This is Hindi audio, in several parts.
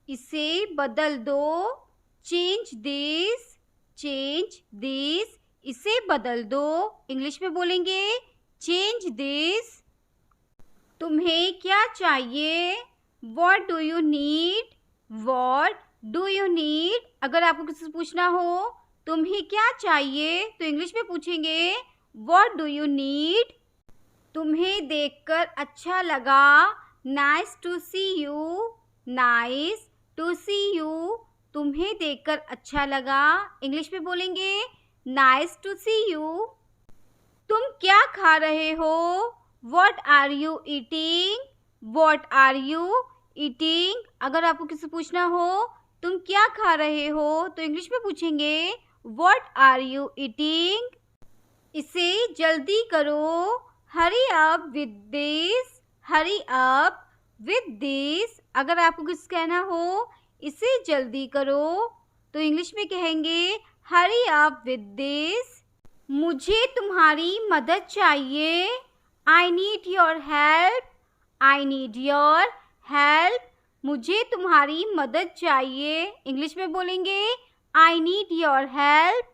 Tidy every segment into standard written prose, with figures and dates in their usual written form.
इसे बदल दो, चेंज दिस, चेंज दिस, इसे बदल दो। इंग्लिश में बोलेंगे चेंज दिस। तुम्हें क्या चाहिए? What do you need? What do you need? अगर आपको किसी से पूछना हो तुम्हें क्या चाहिए तो इंग्लिश में पूछेंगे What do you need? तुम्हें देखकर अच्छा लगा, nice to see you, nice to see you, तुम्हें देखकर अच्छा लगा। इंग्लिश में बोलेंगे नाइस टू सी यू। तुम क्या खा रहे हो? What are you eating? What are you eating? अगर आपको किसी पूछना हो तुम क्या खा रहे हो तो इंग्लिश में पूछेंगे वॉट आर यू ईटिंग। इसे जल्दी करो, hurry up with this, hurry up with this. अगर आपको कुछ कहना हो इसे जल्दी करो तो इंग्लिश में कहेंगे हरी अप विद दिस। मुझे तुम्हारी मदद चाहिए, I need your help, I need your help, मुझे तुम्हारी मदद चाहिए। इंग्लिश में बोलेंगे आई नीड योर हेल्प।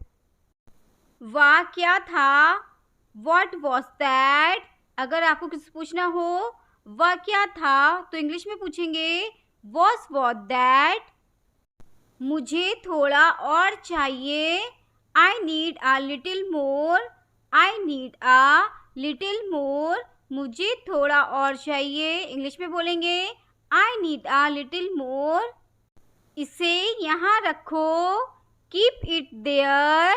वाह क्या था, What was that? अगर आपको किसी से पूछना हो वह क्या था तो इंग्लिश में पूछेंगे was that? मुझे थोड़ा और चाहिए, I need a little more, I need a little more, मुझे थोड़ा और चाहिए। इंग्लिश में बोलेंगे I need a little more। इसे यहाँ रखो, keep it there,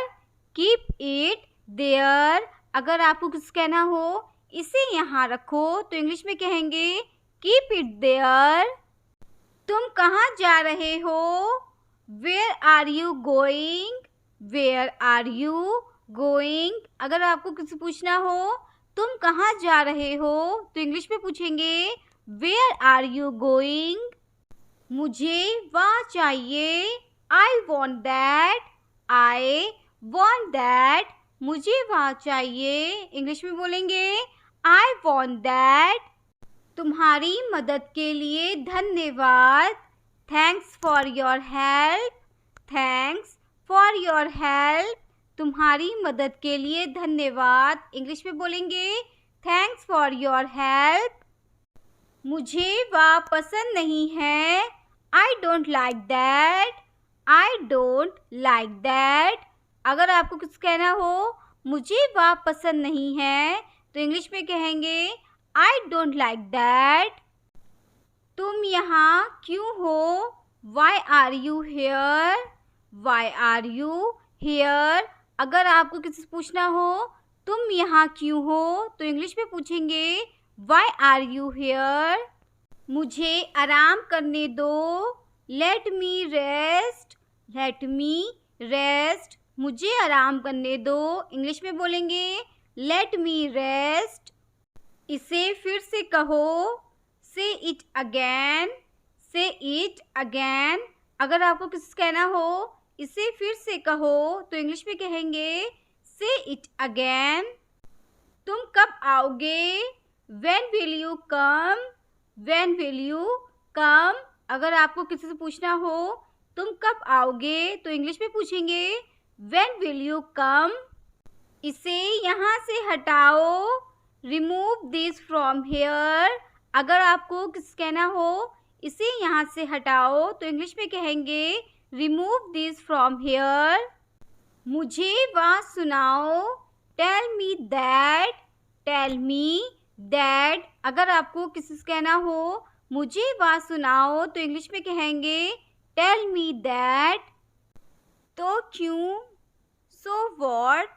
keep it there। अगर आपको कुछ कहना हो इसे यहाँ रखो तो इंग्लिश में कहेंगे कीप इट देयर। तुम कहाँ जा रहे हो? Where are you going, where are you going. अगर आपको किसी पूछना हो तुम कहाँ जा रहे हो तो इंग्लिश में पूछेंगे वेयर आर यू गोइंग। मुझे वह चाहिए, I want that, I want that, मुझे वह चाहिए। इंग्लिश में बोलेंगे आई वॉन्ट दैट। तुम्हारी मदद के लिए धन्यवाद, thanks for your help, thanks for your help, तुम्हारी मदद के लिए धन्यवाद। इंग्लिश में बोलेंगे थैंक्स फॉर योर हेल्प। मुझे वह पसंद नहीं है, I don't like that, I don't like that. अगर आपको कुछ कहना हो मुझे वह पसंद नहीं है तो इंग्लिश में कहेंगे आई डोंट लाइक दैट। तुम यहाँ क्यों हो? Why are you here, why are you here. अगर आपको किसी से पूछना हो तुम यहाँ क्यों हो तो इंग्लिश में पूछेंगे वाई आर यू हेयर। मुझे आराम करने दो, let me rest, let me rest, मुझे आराम करने दो। इंग्लिश में बोलेंगे लेट मी रेस्ट। इसे फिर से कहो, से इट अगेन, से इट अगेन। अगर आपको किसी से कहना हो इसे फिर से कहो तो इंग्लिश में कहेंगे से इट अगेन। तुम कब आओगे? When will you come, when will you come. अगर आपको किसी से पूछना हो तुम कब आओगे तो इंग्लिश में पूछेंगे व्हेन विल यू कम। इसे यहाँ से हटाओ, रिमूव दिस फ्रॉम हेयर। अगर आपको किसी कहना हो इसे यहाँ से हटाओ तो इंग्लिश में कहेंगे रिमूव दिस फ्रॉम हेयर। मुझे वह सुनाओ, tell me that, tell me that. अगर आपको किसी से कहना हो मुझे वह सुनाओ तो इंग्लिश में कहेंगे टेल मी दैट। तो क्यों, सो वॉट,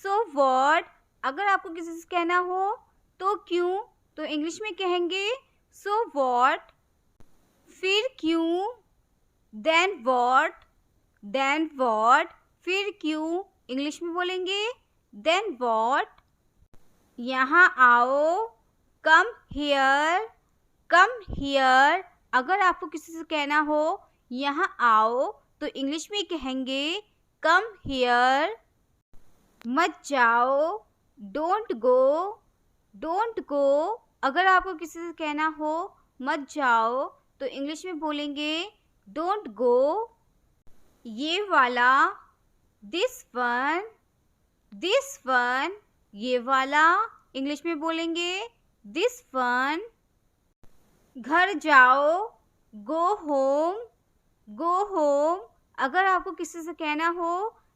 सो वॉट। अगर आपको किसी से कहना हो तो क्यों तो इंग्लिश में कहेंगे सो वॉट। फिर क्यों, देन वॉट, देन वॉट। फिर क्यों इंग्लिश में बोलेंगे देन वॉट। यहाँ आओ, कम हियर, कम हियर। अगर आपको किसी से कहना हो यहाँ आओ तो इंग्लिश में कहेंगे कम हियर। मत जाओ, डोंट गो, डोंट गो। अगर आपको किसी से कहना हो मत जाओ तो इंग्लिश में बोलेंगे डोंट गो। ये वाला, दिस वन, दिस वन। ये वाला, इंग्लिश में बोलेंगे दिस वन। घर जाओ, गो होम, गो होम। अगर आपको किसी से कहना हो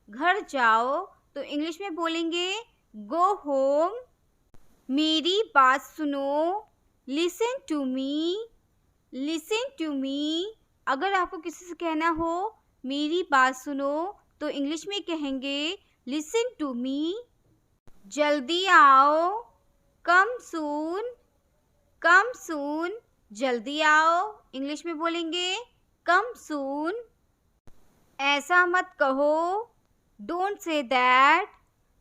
घर जाओ तो इंग्लिश में बोलेंगे गो होम। मेरी बात सुनो, listen to me, listen to me. अगर आपको किसी से कहना हो मेरी बात सुनो तो इंग्लिश में कहेंगे लिसन टू मी। जल्दी आओ, कम सून, कम सून। जल्दी आओ, इंग्लिश में बोलेंगे कम सून। ऐसा मत कहो, don't say that,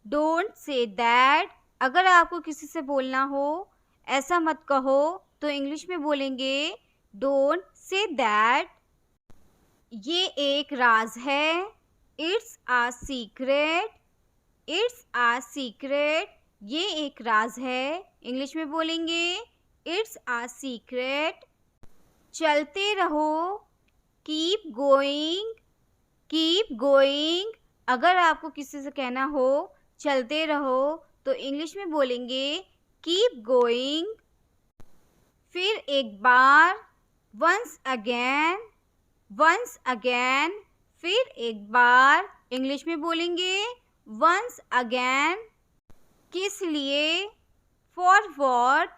don't say that. अगर आपको किसी से बोलना हो ऐसा मत कहो तो इंग्लिश में बोलेंगे डोंट से दैट। ये एक राज है, it's a secret, it's a secret. ये एक राज है, इंग्लिश में बोलेंगे इट्स आ सीक्रेट। चलते रहो, कीप गोइंग, कीप गोइंग। अगर आपको किसी से कहना हो चलते रहो तो इंग्लिश में बोलेंगे कीप गोइंग। फिर एक बार, वंस अगेन, वंस अगेन। फिर एक बार, इंग्लिश में बोलेंगे वंस अगेन। किस लिए, फॉर वॉट,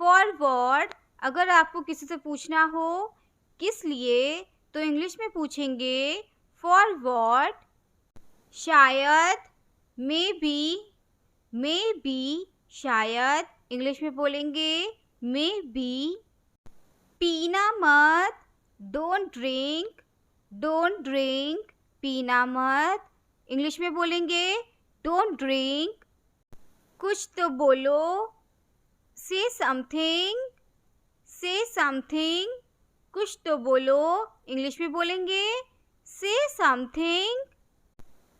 फॉर वॉट। अगर आपको किसी से पूछना हो किस लिए तो इंग्लिश में पूछेंगे फॉर वॉट। शायद, मे बी, मे बी। शायद, इंग्लिश में बोलेंगे मे बी। पीना मत, डोंट ड्रिंक, डोंट ड्रिंक। पीना मत, इंग्लिश में बोलेंगे डोंट ड्रिंक। कुछ तो बोलो, से समथिंग, से समथिंग। कुछ तो बोलो, इंग्लिश में बोलेंगे से समथिंग।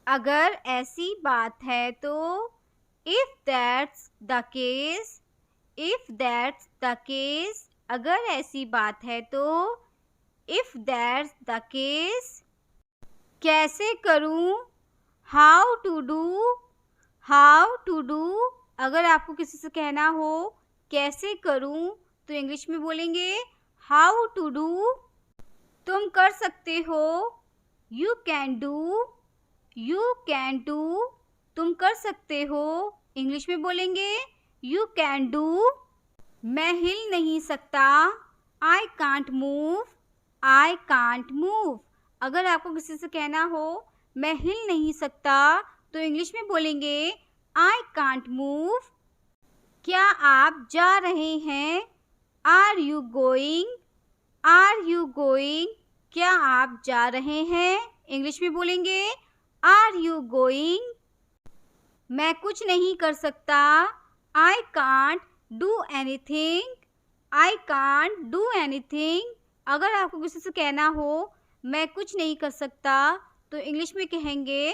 अगर ऐसी बात है तो, if that's the case, if that's the case. अगर ऐसी बात है तो, इफ दैट्स द केस। कैसे करूं, how to do, how to do. अगर आपको किसी से कहना हो कैसे करूं तो इंग्लिश में बोलेंगे हाउ टू डू। तुम कर सकते हो, you can do, you can do. तुम कर सकते हो, इंग्लिश में बोलेंगे यू कैन डू। मैं हिल नहीं सकता, I can't move, I can't move. अगर आपको किसी से कहना हो मैं हिल नहीं सकता तो इंग्लिश में बोलेंगे आई कांट मूव। क्या आप जा रहे हैं, are you going, are you going. क्या आप जा रहे हैं, इंग्लिश में बोलेंगे आर यू गोइंग। मैं कुछ नहीं कर सकता, I can't do anything, I can't do anything. अगर आपको किसी से कहना हो मैं कुछ नहीं कर सकता तो इंग्लिश में कहेंगे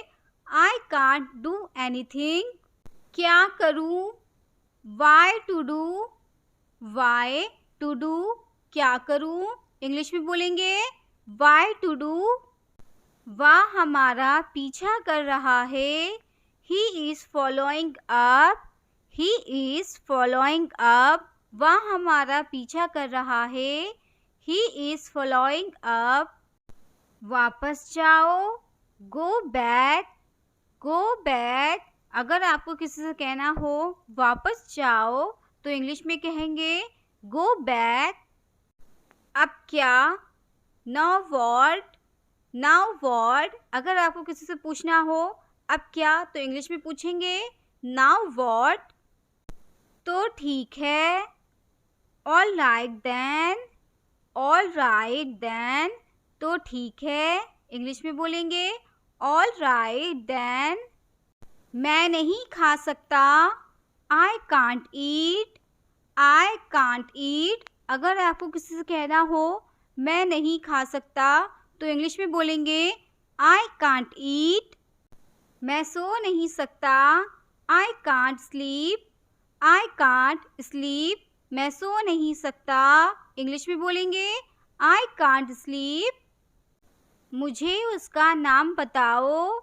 आई कांट डू एनीथिंग। क्या करूं, why to do, why to do. क्या करूं, इंग्लिश में बोलेंगे वाई टू डू। वह हमारा पीछा कर रहा है, he is following up, he is following up. वह हमारा पीछा कर रहा है, ही इज़ फॉलोइंग अप। वापस जाओ, गो बैक, गो बैक। अगर आपको किसी से कहना हो वापस जाओ तो इंग्लिश में कहेंगे गो बैक। अब क्या, नाउ व्हाट, नाउ व्हाट। अगर आपको किसी से पूछना हो अब क्या तो इंग्लिश में पूछेंगे नाउ व्हाट। तो ठीक है, all right then, all right then. तो ठीक है, इंग्लिश में बोलेंगे ऑल राइट देन। मैं नहीं खा सकता, I can't eat, I can't eat. अगर आपको किसी से कहना हो मैं नहीं खा सकता तो इंग्लिश में बोलेंगे आई कांट ईट। मैं सो नहीं सकता, I can't sleep, I can't sleep. मैं सो नहीं सकता, इंग्लिश में बोलेंगे आई कांट स्लीप। मुझे उसका नाम बताओ।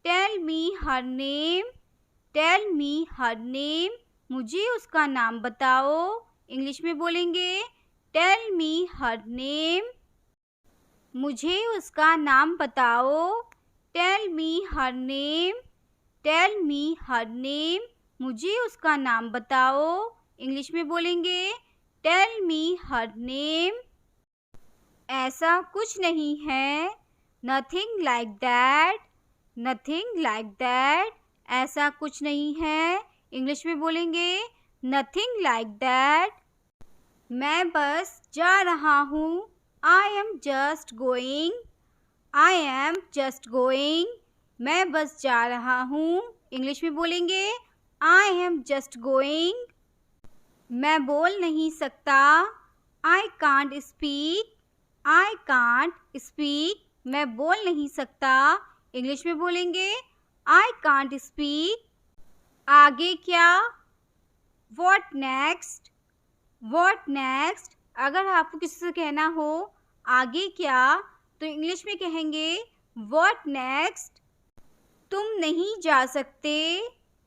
Tell me her name. Tell me her name. मुझे उसका नाम बताओ। इंग्लिश में बोलेंगे टेल मी हर नेम। मुझे उसका नाम बताओ। Tell me her name. Tell me her name. मुझे उसका नाम बताओ। इंग्लिश में बोलेंगे टेल मी हर नेम। ऐसा कुछ नहीं है। Nothing like that. Nothing like that. ऐसा कुछ नहीं है। इंग्लिश में बोलेंगे नथिंग लाइक दैट। मैं बस जा रहा हूँ। I am just going. I am just going. मैं बस जा रहा हूँ। इंग्लिश में बोलेंगे आई एम जस्ट गोइंग। मैं बोल नहीं सकता। I can't speak. I can't speak. मैं बोल नहीं सकता। इंग्लिश में बोलेंगे आई कांट स्पीक। आगे क्या? What next. What next. अगर आपको किसी से कहना हो आगे क्या, तो इंग्लिश में कहेंगे व्हाट नेक्स्ट। तुम नहीं जा सकते।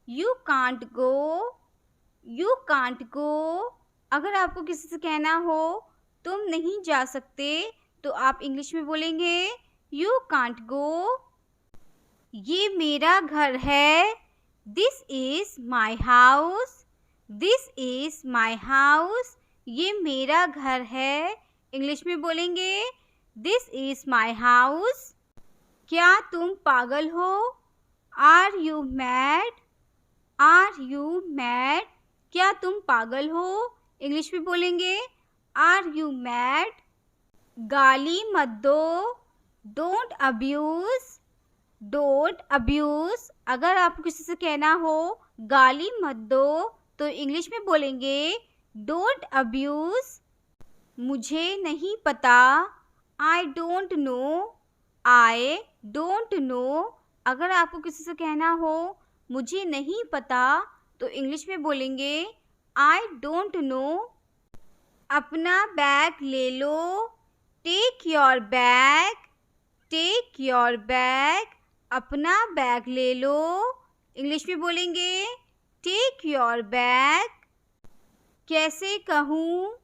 You can't go. You can't go. अगर आपको किसी से कहना हो तुम नहीं जा सकते, तो आप इंग्लिश में बोलेंगे यू कांट गो। ये मेरा घर है। This is my house. This is my house. ये मेरा घर है। इंग्लिश में बोलेंगे दिस इज माई हाउस। क्या तुम पागल हो? Are you mad. Are you mad. क्या तुम पागल हो? इंग्लिश में बोलेंगे आर यू मैड। गाली मत दो। Don't abuse. Don't abuse. अगर आपको किसी से कहना हो गाली मत दो, तो इंग्लिश में बोलेंगे डोंट अब्यूज। मुझे नहीं पता। आई don't no. I don't no. अगर आपको किसी से कहना हो मुझे नहीं पता, तो इंग्लिश में बोलेंगे आई डोंट नो। अपना बैग ले लो। Take your bag. Take your bag. अपना बैग ले लो। इंग्लिश में बोलेंगे टेक योर बैग। कैसे कहूँ?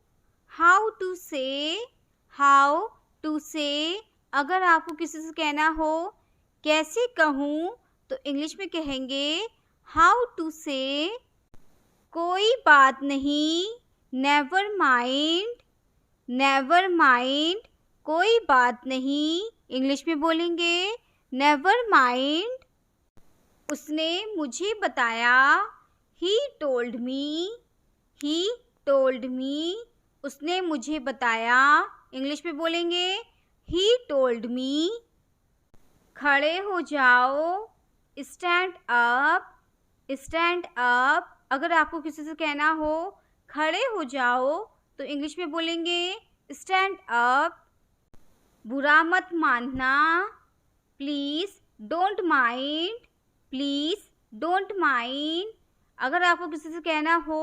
हाउ टू से। हाउ टू से। अगर आपको किसी से कहना हो कैसे कहूँ, तो इंग्लिश में कहेंगे हाउ टू से। कोई बात नहीं। Never mind. Never mind. कोई बात नहीं। इंग्लिश में बोलेंगे नेवर माइंड। उसने मुझे बताया। He told me. He told me. उसने मुझे बताया। इंग्लिश में बोलेंगे ही टोल्ड मी। खड़े हो जाओ। Stand up. Stand up. अगर आपको किसी से कहना हो खड़े हो जाओ, तो इंग्लिश में बोलेंगे स्टैंड अप। बुरा मत मानना। Please don't mind. Please don't mind. अगर आपको किसी से कहना हो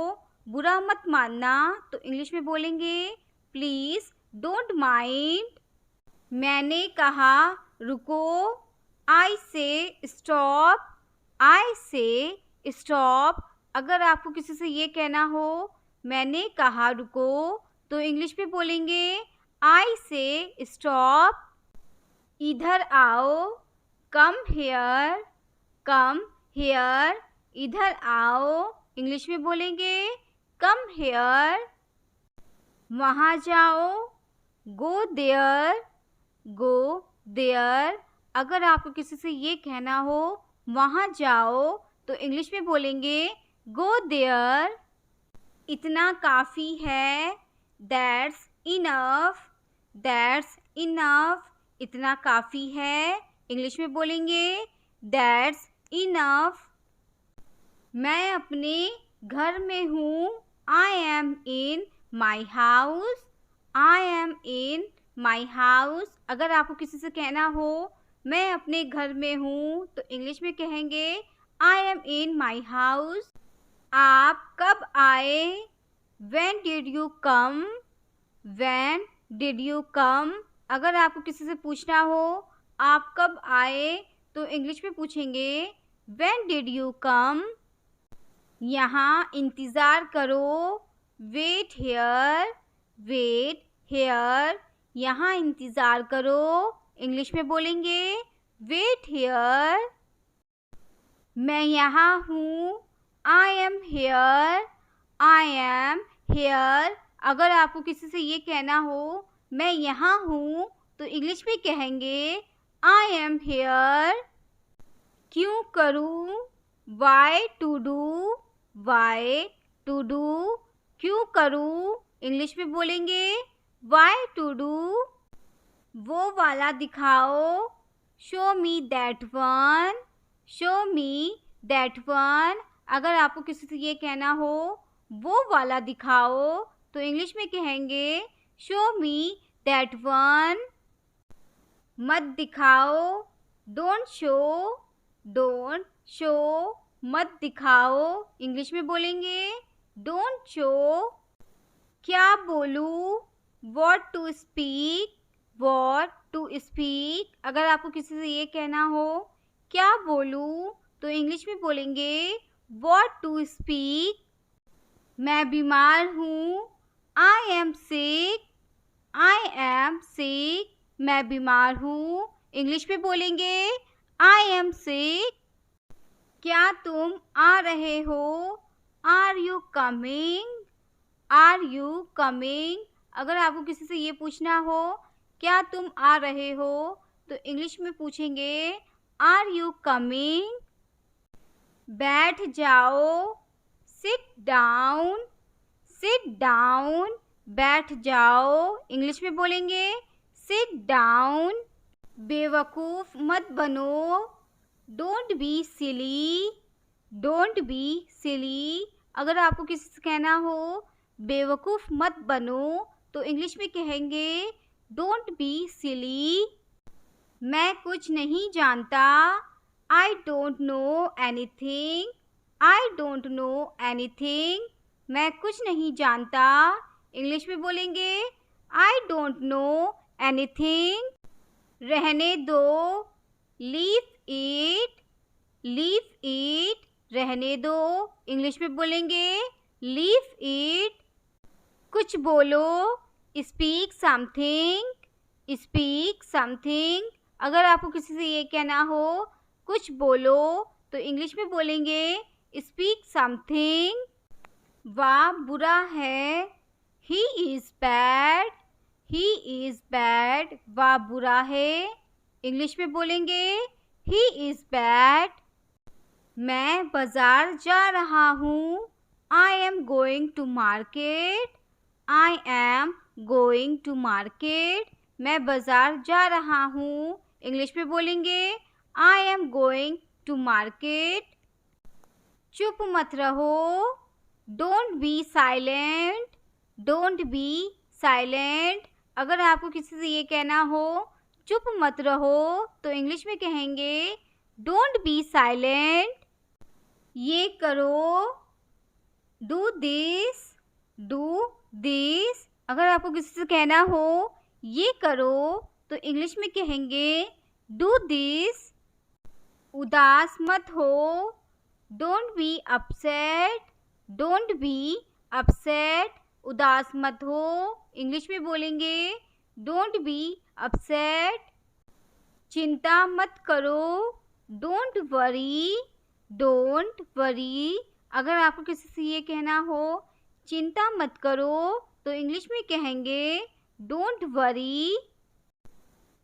बुरा मत मानना, तो इंग्लिश में बोलेंगे प्लीज़ डोंट माइंड। मैंने कहा रुको। आई से स्टॉप। आई से स्टॉप। अगर आपको किसी से ये कहना हो मैंने कहा रुको, तो इंग्लिश में बोलेंगे आई से स्टॉप। इधर आओ। Come here. Come here. इधर आओ। इंग्लिश में बोलेंगे कम हेयर। वहाँ जाओ। Go there. Go there. अगर आपको किसी से ये कहना हो वहाँ जाओ, तो इंग्लिश में बोलेंगे गो देयर। इतना काफ़ी है। That's enough. That's enough. इतना काफ़ी है। इंग्लिश में बोलेंगे दैट्स इनफ। मैं अपने घर में हूँ। I M in my house. I am in my house. अगर आपको किसी से कहना हो मैं अपने घर में हूँ, तो इंग्लिश में कहेंगे I M in my house. आप कब आए? When did you come? When did you come. अगर आपको किसी से पूछना हो आप कब आए तो इंग्लिश में पूछेंगे व्हेन डिड यू कम। यहाँ इंतज़ार करो, वेट हेयर, वेट हेयर। यहाँ इंतज़ार करो, इंग्लिश में बोलेंगे वेट हेयर। मैं यहाँ हूँ, I am here, I am here. अगर आपको किसी से ये कहना हो मैं यहाँ हूँ तो इंग्लिश में कहेंगे आई एम हेयर। क्यों करूँ, why to do, why to do. क्यों करूँ, इंग्लिश में बोलेंगे वाई टू डू। वो वाला दिखाओ, show me that one, show me that one. अगर आपको किसी से ये कहना हो वो वाला दिखाओ तो इंग्लिश में कहेंगे शो मी दैट वन। मत दिखाओ, डोंट शो, डोंट शो। मत दिखाओ, इंग्लिश में बोलेंगे डोंट शो। क्या बोलूँ, what to speak, what to speak. अगर आपको किसी से ये कहना हो क्या बोलूँ तो इंग्लिश में बोलेंगे व्हाट टू स्पीक। मैं बीमार हूँ, I am sick, I am sick. मैं बीमार हूँ, इंग्लिश में बोलेंगे आई एम सिक। क्या तुम आ रहे हो, are you coming, are you coming. अगर आपको किसी से ये पूछना हो क्या तुम आ रहे हो तो इंग्लिश में पूछेंगे आर यू कमिंग। बैठ जाओ, सिट डाउन, सिट डाउन। बैठ जाओ, इंग्लिश में बोलेंगे सिट डाउन। बेवकूफ़ मत बनो, don't be silly, don't be सिली। अगर आपको किसी से कहना हो बेवकूफ़ मत बनो तो इंग्लिश में कहेंगे डोंट बी सिली। मैं कुछ नहीं जानता, आई don't know anything, I don't know anything. मैं कुछ नहीं जानता, इंग्लिश में बोलेंगे आई डोंट नो एनीथिंग। रहने दो, लीव इट, लीव इट। रहने दो, इंग्लिश में बोलेंगे लीव इट। कुछ बोलो, स्पीक समथिंग, स्पीक समथिंग। अगर आपको किसी से ये कहना हो कुछ बोलो तो इंग्लिश में बोलेंगे स्पीक समथिंग। वह बुरा है, he is bad, he is bad. वह बुरा है, इंग्लिश में बोलेंगे ही इज़ बैड। मैं बाज़ार जा रहा हूँ, I am going to market, I am going to market. मैं बाज़ार जा रहा हूँ, इंग्लिश में बोलेंगे I am going to market. चुप मत रहो, don't be silent, don't be silent. अगर आपको किसी से ये कहना हो चुप मत रहो तो इंग्लिश में कहेंगे डोंट बी साइलेंट। ये करो, डू दिस, डू दिस। अगर आपको किसी से कहना हो ये करो तो इंग्लिश में कहेंगे डू दिस। उदास मत हो, don't be upset, don't be upset. उदास मत हो, इंग्लिश में बोलेंगे डोंट बी अपसेट। चिंता मत करो, डोंट वरी, डोंट वरी। अगर आपको किसी से ये कहना हो चिंता मत करो तो इंग्लिश में कहेंगे डोंट वरी।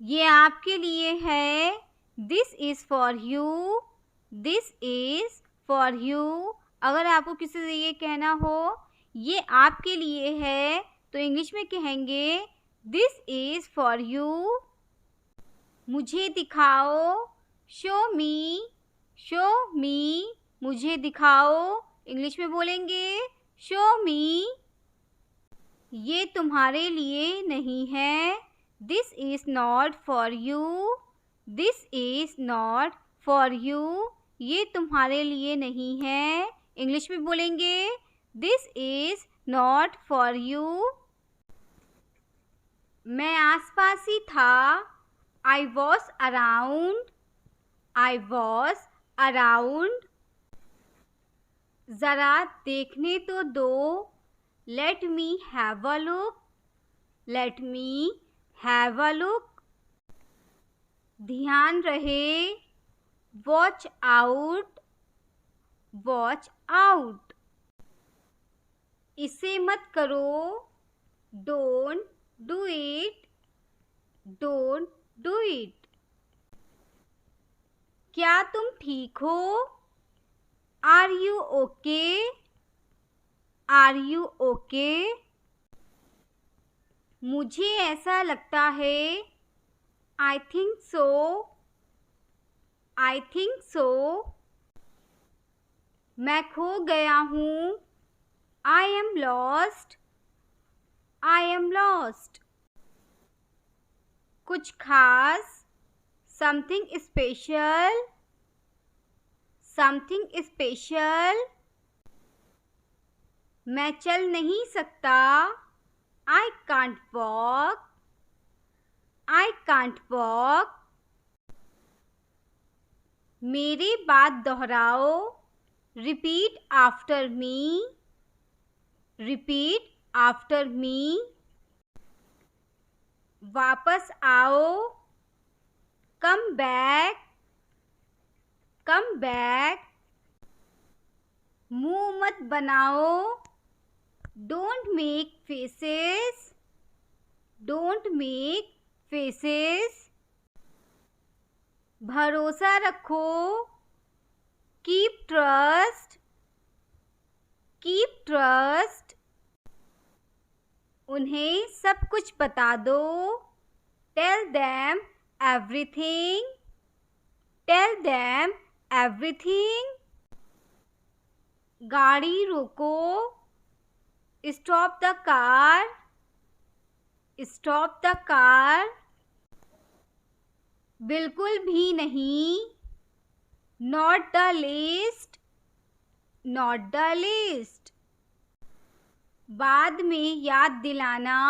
ये आपके लिए है, this is for you, this is for you. अगर आपको किसी से ये कहना हो ये आपके लिए है तो इंग्लिश में कहेंगे दिस इज़ फॉर यू। मुझे दिखाओ, शो मी, शो मी। मुझे दिखाओ, इंग्लिश में बोलेंगे शो मी। ये तुम्हारे लिए नहीं है, this is not for you, this is not for you. ये तुम्हारे लिए नहीं है, इंग्लिश में बोलेंगे this is not for you. मैं आसपास ही था. I was around. I was around. जरा देखने तो दो. Let me have a look. Let me have a look. ध्यान रहे. Watch out. Watch out. इसे मत करो. Don't do it. Don't do it. क्या तुम ठीक हो? Are you okay? Are you okay? मुझे ऐसा लगता है. I think so. I think so. मैं खो गया हूँ. I am lost. I am lost. कुछ खास. Something special. Something special. मैं चल नहीं सकता. I can't walk. I can't walk. मेरी बात दोहराओ. Repeat after me. Repeat after me. वापस आओ. Come back. Come back. मुंह मत बनाओ. Don't make faces. Don't make faces. भरोसा रखो. Keep trust. Keep trust. उन्हें सब कुछ बता दो. Tell them everything. Tell them everything. गाड़ी रोको. Stop the car. Stop the car. बिल्कुल भी नहीं. Not the least. Not the least. बाद में याद दिलाना.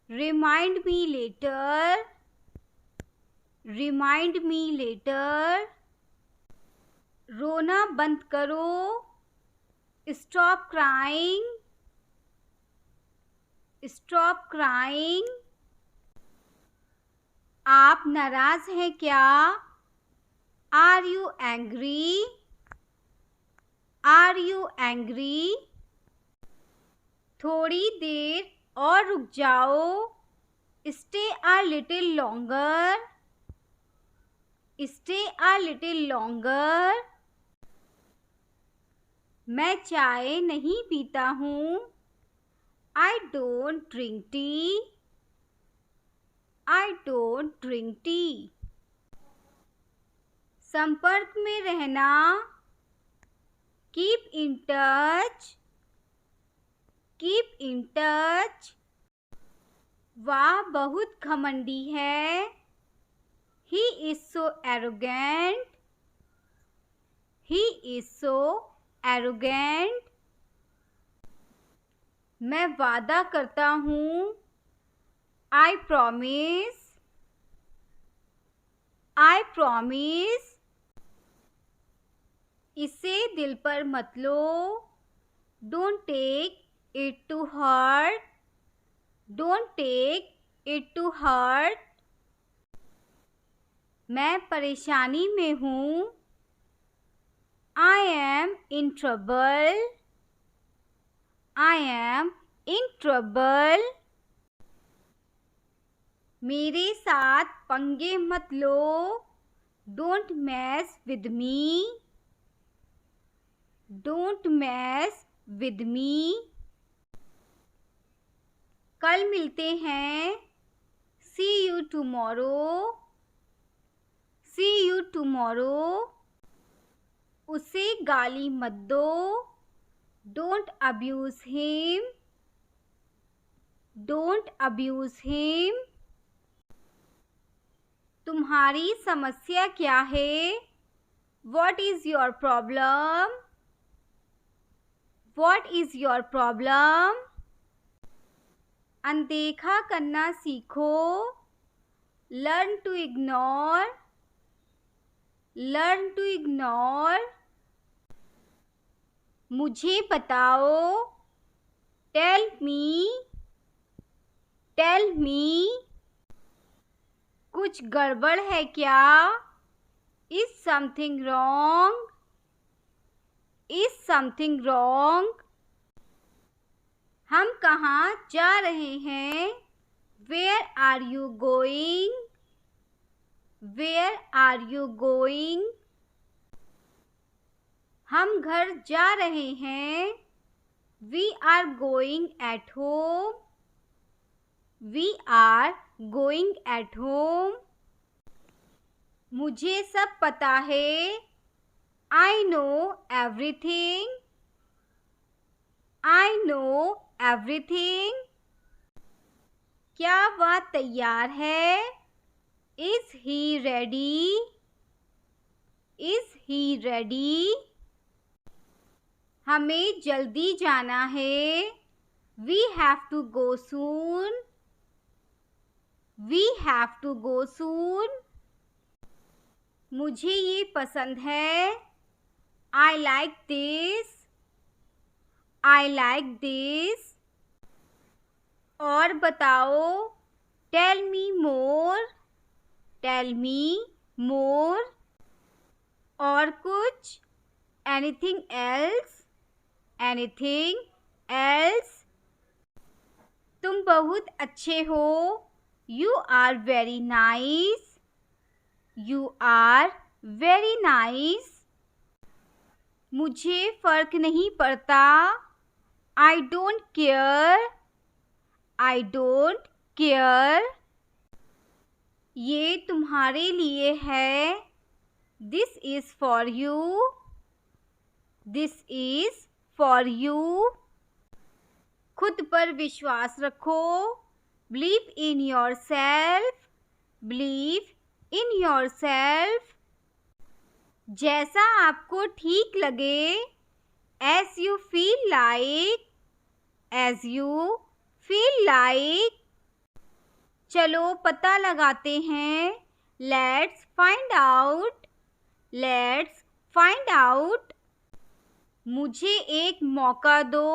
Remind me later. Remind me later. रोना बंद करो. Stop crying. Stop crying. आप नाराज हैं क्या? Are you angry? Are you angry? थोड़ी देर और रुक जाओ. Stay a little longer. Stay a little longer. मैं चाय नहीं पीता हूँ. I don't drink tea. I don't drink tea. संपर्क में रहना. Keep in touch. Keep in touch. वह बहुत घमंडी है. He is so arrogant. He is so arrogant. मैं वादा करता हूँ. I promise. I promise. इसे दिल पर मत लो. Don't take it to heart. Don't take it to heart. मैं परेशानी में हूँ. I am in trouble. I am in trouble. मेरे साथ पंगे मत लो. Don't mess with me. Don't mess with me. कल मिलते हैं. See you tomorrow. See you tomorrow. उसे गाली मत दो. Don't abuse him. Don't abuse him. तुम्हारी समस्या क्या है? What is your problem? What is your problem? अनदेखा करना सीखो, learn to ignore, learn to ignore. मुझे बताओ, टेल मी, टेल मी। कुछ गड़बड़ है क्या? Is something wrong, is something wrong. हम कहाँ जा रहे हैं? Where are you going, where are you going. हम घर जा रहे हैं, we are going at home, we are going at home. मुझे सब पता है, I know everything, I know everything. क्या वह तैयार है? Is he ready, is he ready. हमें जल्दी जाना है, we have to go soon, we have to go सून। मुझे ये पसंद है, I like this, I like this. और बताओ, टेल मी मोर, टेल मी मोर। और कुछ, एनीथिंग एल्स, एनीथिंग एल्स। तुम बहुत अच्छे हो, you are very nice, you are very nice. मुझे फर्क नहीं पड़ता, I don't care, I don't care. ये तुम्हारे लिए है, this is for you, this is for you. खुद पर विश्वास रखो, believe in yourself, believe in yourself. जैसा आपको ठीक लगे, as you feel like, as you feel like. चलो पता लगाते हैं, let's find out, let's find out. मुझे एक मौका दो,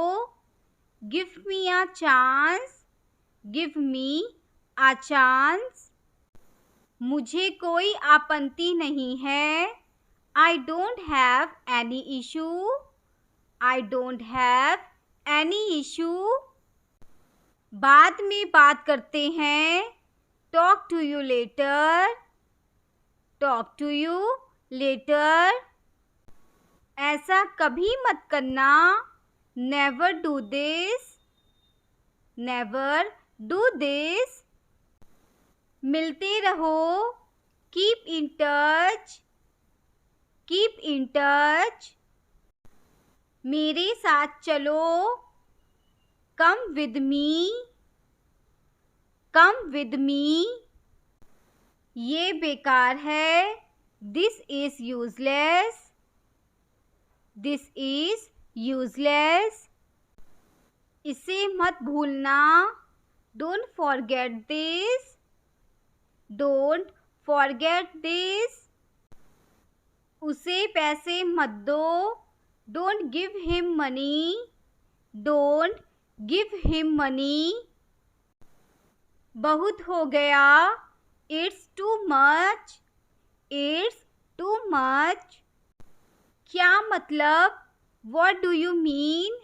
give me a chance, give me a chance. मुझे कोई आपत्ति नहीं है, I don't have any issue, I don't have any issue. बाद में बात करते हैं, talk to you later, talk to you later. ऐसा कभी मत करना, never do this, never do this. मिलते रहो, keep in touch, keep in touch. मेरे साथ चलो, come with me, come with me. ये बेकार है, this is useless, this is useless. इसे मत भूलना, don't forget this, don't forget this. उसे पैसे मत दो, don't give him money, don't give him money. बहुत हो गया, it's too much, it's too much. क्या मतलब? What do you mean,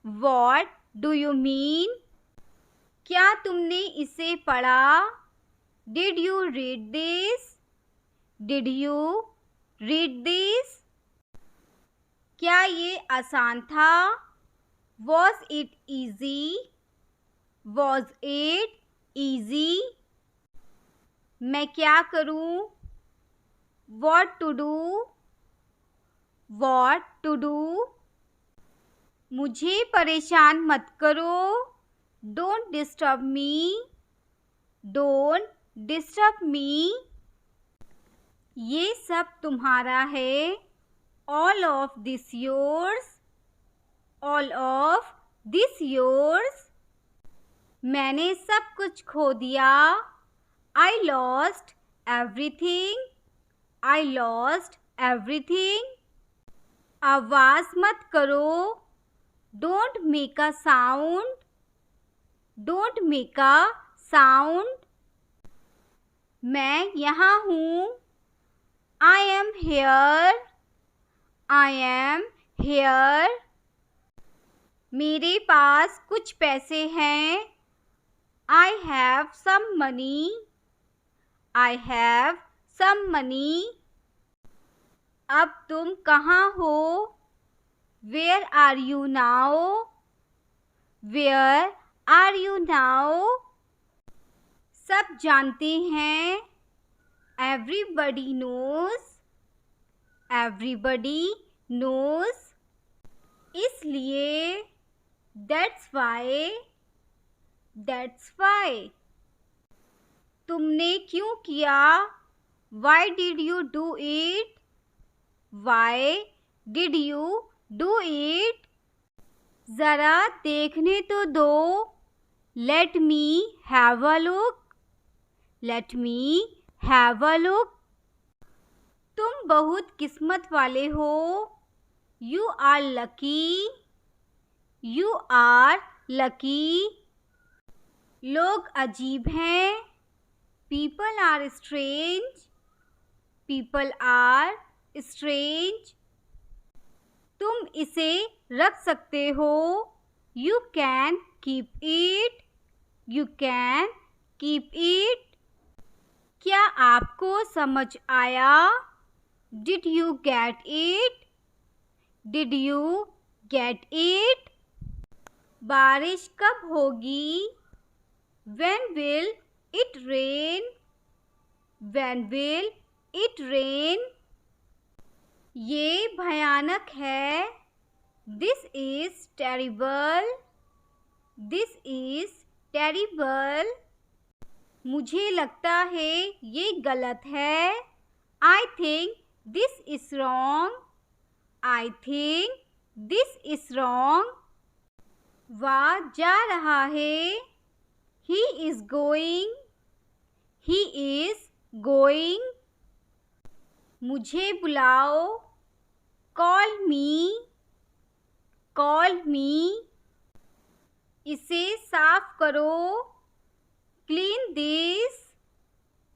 what do you mean. क्या तुमने इसे पढ़ा? Did you read this, did you read this. क्या ये आसान था? Was it easy, was it easy. मैं क्या करूं? What to do, what to do. मुझे परेशान मत करो, don't disturb me, don't disturb me. ये सब तुम्हारा है, all of this yours, all of this yours. मैंने सब कुछ खो दिया। I lost everything. I lost everything. आवाज मत करो। Don't make a sound. Don't make a sound. मैं यहाँ हूँ। I am here. I am here. मेरे पास कुछ पैसे हैं। I have some money. I have some money. अब तुम कहाँ हो? Where are you now? Where are you now? सब जानते हैं। Everybody knows. Everybody knows. इसलिए That's why. That's why. तुमने क्यों किया? Why did you do it? Why did you do it? ज़रा देखने तो दो। Let me have a look. Let me have a look. तुम बहुत किस्मत वाले हो। You are lucky. You are lucky. लोग अजीब हैं। People are strange. People are strange. तुम इसे रख सकते हो। You can keep it. You can keep it. क्या आपको समझ आया? Did you get it? Did you get it? बारिश कब होगी? When will it rain? When will it rain? ये भयानक है। This is terrible. This is terrible. मुझे लगता है ये गलत है। I think this is wrong. I think this is wrong. वह जा रहा है। He is going. He is going. मुझे बुलाओ। Call me. Call me. इसे साफ करो। Clean this.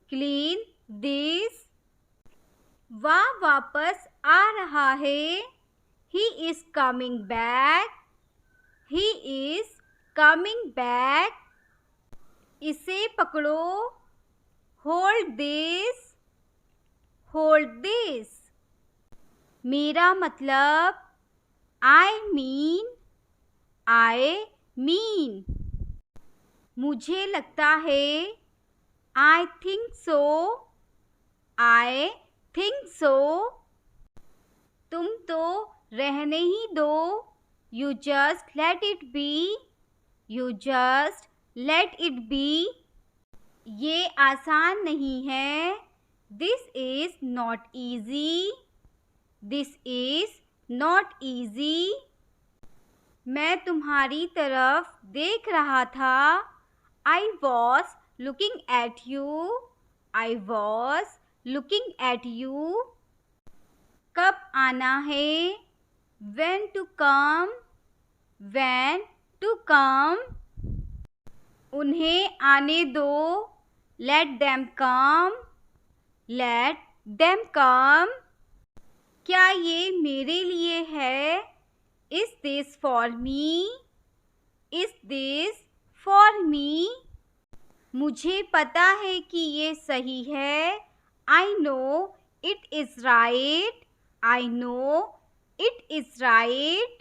Clean this. वह वापस आ रहा है। He is coming back. He is coming back. इसे पकड़ो। Hold this. Hold this. मेरा मतलब I mean. I mean. मुझे लगता है। I think so. I think so. तुम तो रहने ही दो। You just let it be. You just let it be. ये आसान नहीं है। This is not easy. This is not easy. मैं तुम्हारी तरफ देख रहा था। I was looking at you. I was looking at you. कब आना है? When to come? When to come? उन्हें आने दो। Let them come. Let them come. क्या ये मेरे लिए है? Is this for me? Is this for me? मुझे पता है कि ये सही है। I know it is right. I know it is right.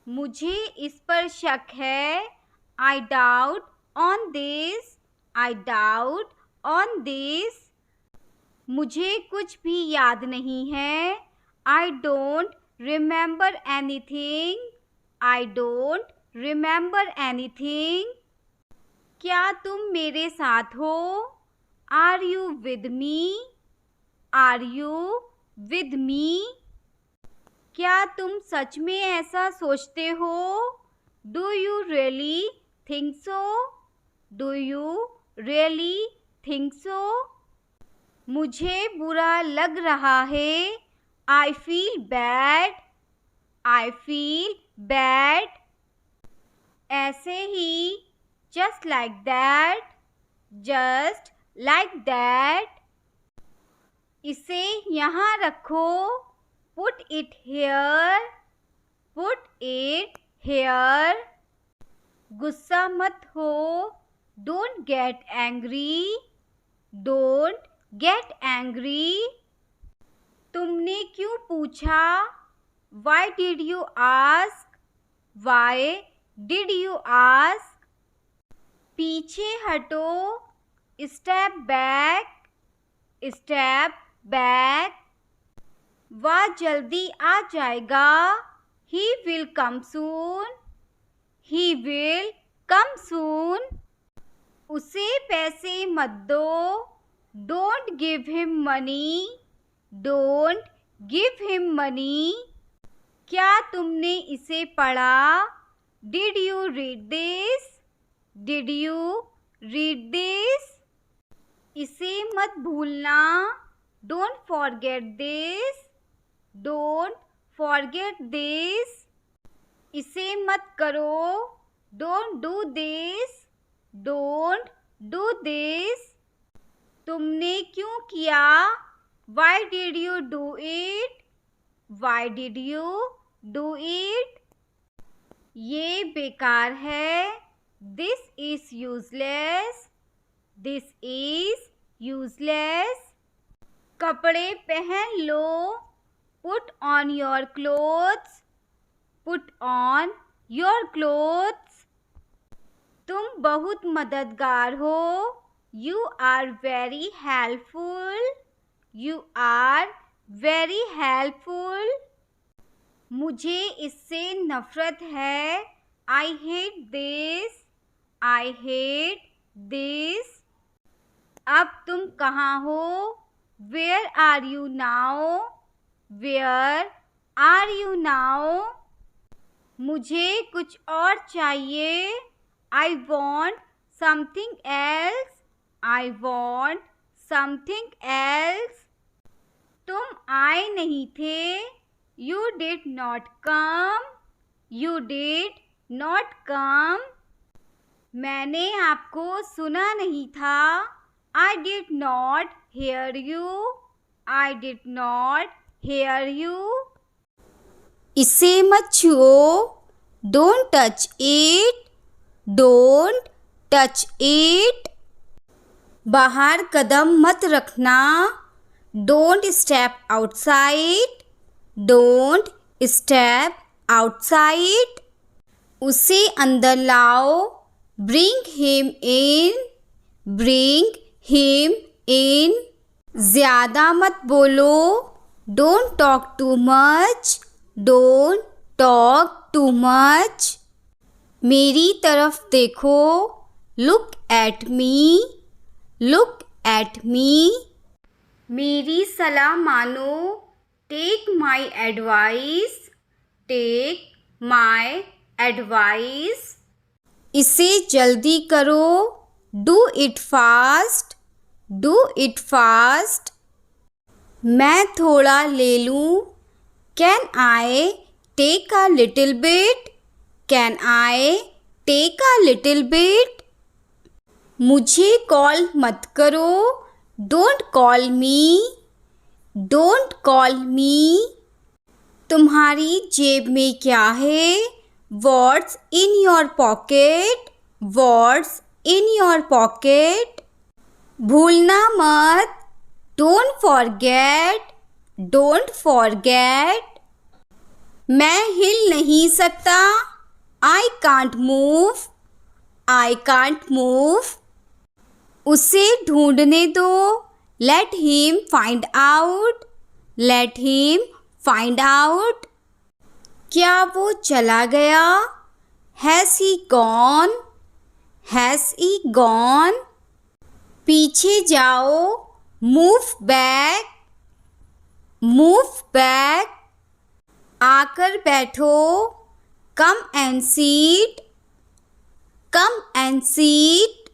मुझे इस पर शक है। I doubt on this. I doubt on this. मुझे कुछ भी याद नहीं है। I don't remember anything. I don't remember anything. क्या तुम मेरे साथ हो? Are you with me? Are you with me? क्या तुम सच में ऐसा सोचते हो? Do you really think so? Do you really think so? मुझे बुरा लग रहा है। I feel bad. I feel bad. ऐसे ही, just like that. Just like that. इसे यहाँ रखो। Put it here. Put it here. गुस्सा मत हो। Don't get angry. Don't get angry. तुमने क्यों पूछा? Why did you ask? Why did you ask? पीछे हटो। Step back. Step back. वह जल्दी आ जाएगा। He will come soon. He will कम सून। उसे पैसे मत दो। Don't give him money. Don't give him money. क्या तुमने इसे पढ़ा? Did you read this? Did you read this? इसे मत भूलना। Don't forget this. Don't forget this. इसे मत करो। Don't do this. Don't do this. तुमने क्यों किया? Why did you do it? Why did you do it? ये बेकार है। This is useless. This is useless. कपड़े पहन लो। Put on your clothes. Put on your clothes. तुम बहुत मददगार हो। You are very helpful. You are very helpful. मुझे इससे नफरत है। I hate this. I hate this. अब तुम कहाँ हो? Where are you now? Where are you now? मुझे कुछ और चाहिए। I want something else. I want something else. तुम आए नहीं थे। You did not come. You did not come. मैंने आपको सुना नहीं था। I did not hear you. I did not hear you. इसे मत छुओ। Don't touch it. Don't touch it. बाहर कदम मत रखना। Don't step outside. Don't step outside. उसे अंदर लाओ। Bring him in. Bring him in. ज्यादा मत बोलो। Don't talk too much. Don't talk too much. मेरी तरफ देखो। Look at me. Look at me. मेरी सलाह मानो। Take my advice. Take my advice. इसे जल्दी करो। Do it fast. Do it fast. मैं थोड़ा ले लूँ। Can I take a little bit? Can I take a little bit? मुझे कॉल मत करो। Don't call me. Don't call me. तुम्हारी जेब में क्या है? What's in your pocket? What's in your pocket? भूलना मत। Don't forget. Don't forget. मैं हिल नहीं सकता। I can't move. I can't move. उसे ढूंढने दो। Let him find out. Late him find out. क्या वो चला गया? Has he gone? Has he gone? पीछे जाओ। Move back. Move back. आकर बैठो। Come and seat. Come and seat.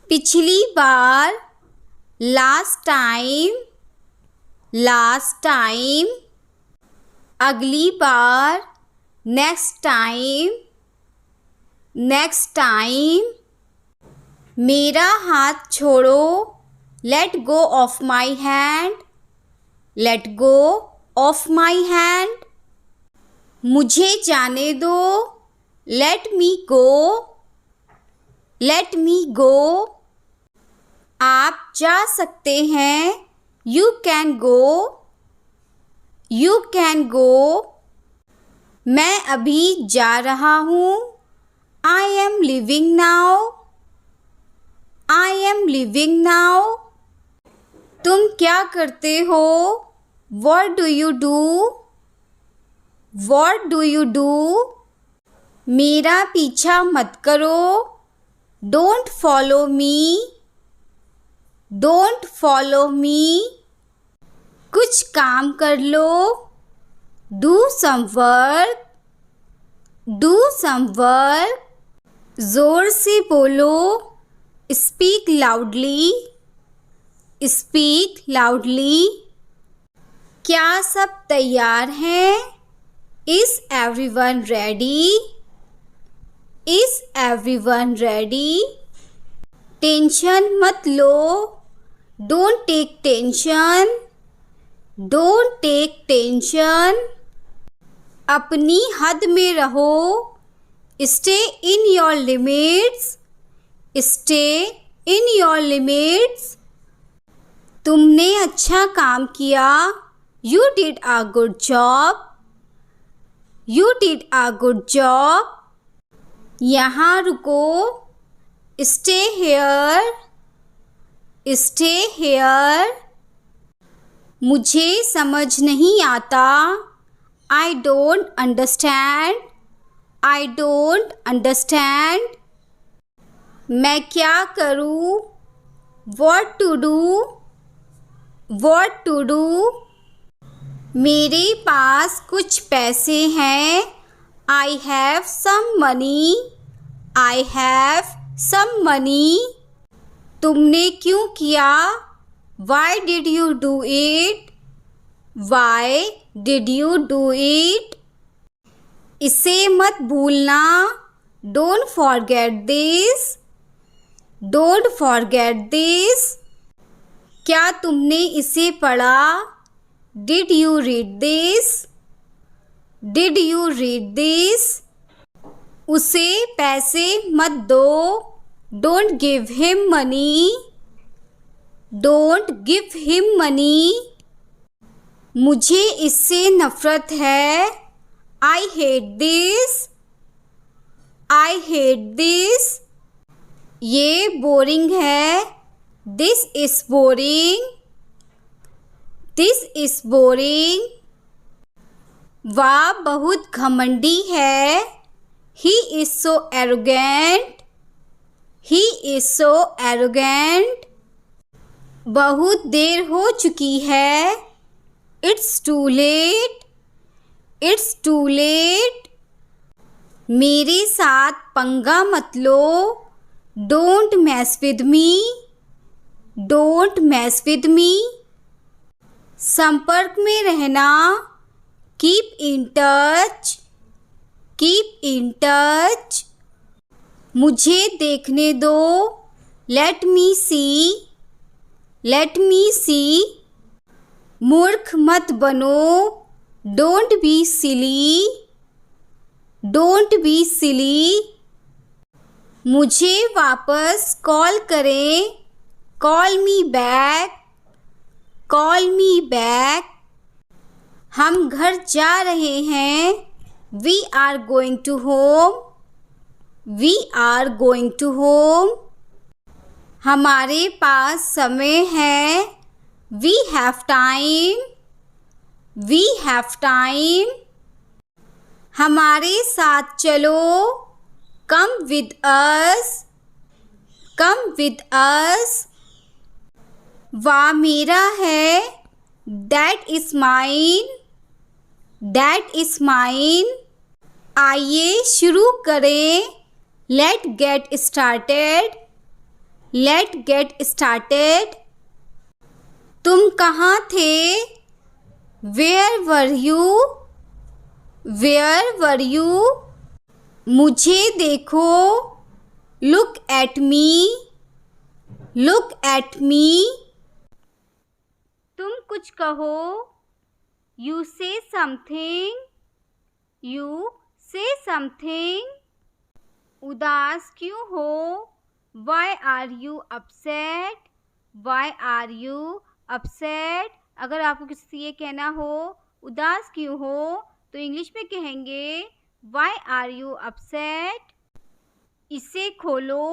पिछली बार, लास्ट टाइम, लास्ट टाइम। अगली बार, नेक्स्ट टाइम, नेक्स्ट टाइम। मेरा हाथ छोड़ो, let go of my hand, let go of my hand. मुझे जाने दो, लेट मी गो, लेट मी गो। आप जा सकते हैं, you can go, you can go. मैं अभी जा रहा हूँ, I am leaving now, I am leaving now. तुम क्या करते हो, what do you do, what do you do. मेरा पीछा मत करो, don't follow me, don't follow me. कुछ काम कर लो, do some work, do some work. जोर से बोलो, स्पीक लाउडली, स्पीक लाउडली। क्या सब तैयार हैं, is everyone ready, is everyone ready. Tension मत लो, don't take tension, don't take tension. अपनी हद में रहो, stay in your limits, stay in your limits. तुमने अच्छा काम किया, you did a good job, you did a good job. यहाँ रुको, स्टे हेयर, स्टे हेयर। मुझे समझ नहीं आता, I don't understand, I don't understand. मैं क्या करूँ, what to do, what to do. मेरे पास कुछ पैसे हैं, I have some money, I have some money. तुमने क्यों किया, why did you do it, why did you do it. इसे मत भूलना, don't forget this, don't forget this. क्या तुमने इसे पढ़ा, did you read this, did you read this. उसे पैसे मत दो, don't give him money, don't give him money. मुझे इससे नफरत है, I hate this, I hate this. ये बोरिंग है, this is boring, this is boring. वह बहुत घमंडी है, he is so arrogant, he is so arrogant. बहुत देर हो चुकी है, it's too late, it's too late. मेरे साथ पंगा मत लो, don't mess with me, don't mess with me. संपर्क में रहना, keep in touch, keep in touch. मुझे देखने दो, लेट मी सी, लेट मी सी। मूर्ख मत बनो, don't be silly, don't be silly. मुझे वापस कॉल करें, call me back, call me back. हम घर जा रहे हैं, we are going to home, we are going to home. हमारे पास समय है, we have time, we have time. हमारे साथ चलो, come with us, come with us. वह मेरा है, that is mine, that is mine. आइए शुरू करें, let get started, let get started. तुम कहाँ थे? Where were you? Where were you? मुझे देखो। Look at me. Look at me. तुम कुछ कहो। यू से समथिंग। यू से समथिंग। उदास क्यों हो? Why are you upset? Why are you upset? अगर आपको किसी से ये कहना हो उदास क्यों हो तो इंग्लिश में कहेंगे वाई आर यू अपसेट। इसे खोलो।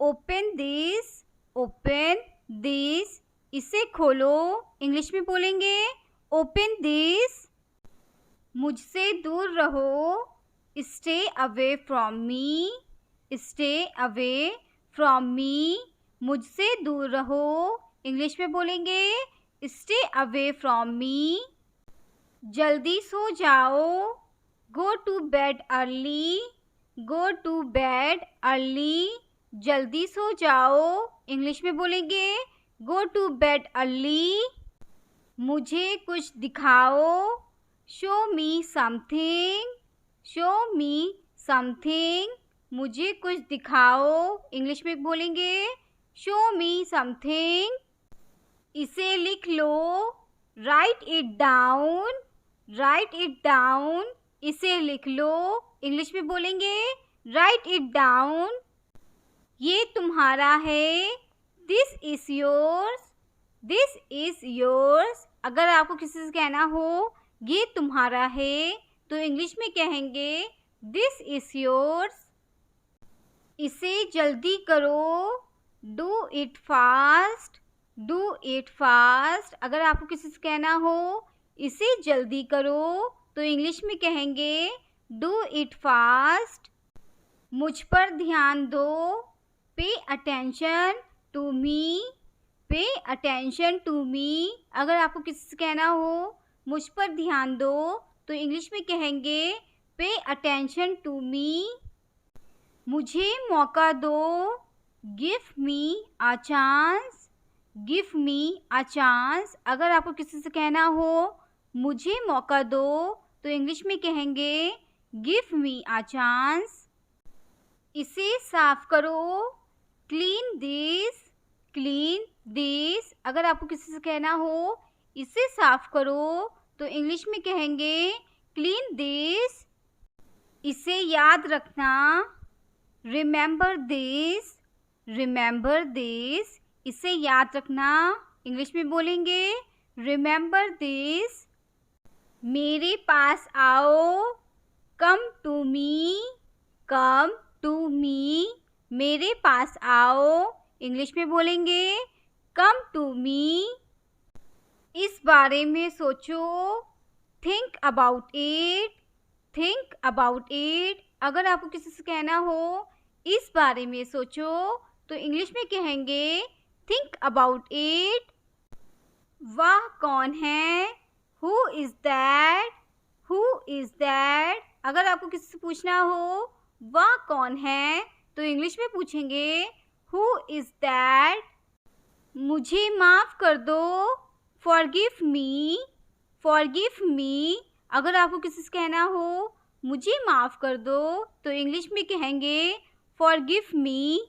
Open this. Open this. इसे खोलो। इंग्लिश में बोलेंगे ओपन दिस। मुझसे दूर रहो। Stay away from me. Stay away from me. मुझसे दूर रहो। इंग्लिश में बोलेंगे स्टे अवे फ्रॉम मी। जल्दी सो जाओ। Go to bed early. Go to bed early. जल्दी सो जाओ। इंग्लिश में बोलेंगे गो टू बेड अर्ली। मुझे कुछ दिखाओ। Show me something. Show me something. मुझे कुछ दिखाओ। इंग्लिश में बोलेंगे शो मी समथिंग। इसे लिख लो। Write it down. Write it down. इसे लिख लो। इंग्लिश में बोलेंगे राइट इट डाउन। ये तुम्हारा है। This is yours. This is yours. अगर आपको किसी से कहना हो ये तुम्हारा है तो इंग्लिश में कहेंगे दिस इज योर्स। इसे जल्दी करो। Do it fast. Do it fast. अगर आपको किसी से कहना हो इसे जल्दी करो तो इंग्लिश में कहेंगे डू इट फास्ट। मुझ पर ध्यान दो। Pay attention to me. Pay attention to me. अगर आपको किसी से कहना हो मुझ पर ध्यान दो तो इंग्लिश में कहेंगे पे अटेंशन टू मी। मुझे मौका दो। Give me a chance. Give me a chance. अगर आपको किसी से कहना हो मुझे मौका दो तो इंग्लिश में कहेंगे गिव मी अ चांस। इसे साफ करो। Clean this. Clean this. अगर आपको किसी से कहना हो इसे साफ करो तो इंग्लिश में कहेंगे क्लीन दिस। इसे याद रखना। Remember this. Remember this. इसे याद रखना। इंग्लिश में बोलेंगे रिमेंबर दिस। मेरे पास आओ। Come to me. Come to me. मेरे पास आओ। इंग्लिश में बोलेंगे कम टू मी। इस बारे में सोचो। Think about it. Think about it. अगर आपको किसी से कहना हो इस बारे में सोचो तो इंग्लिश में कहेंगे थिंक अबाउट इट। वह कौन है? Who is that? Who is that? अगर आपको किसी से पूछना हो वह कौन है तो इंग्लिश में पूछेंगे हु इज दैट? मुझे माफ़ कर दो। Forgive me. Forgive me. अगर आपको किसी से कहना हो मुझे माफ़ कर दो तो इंग्लिश में कहेंगे फॉरगिव मी।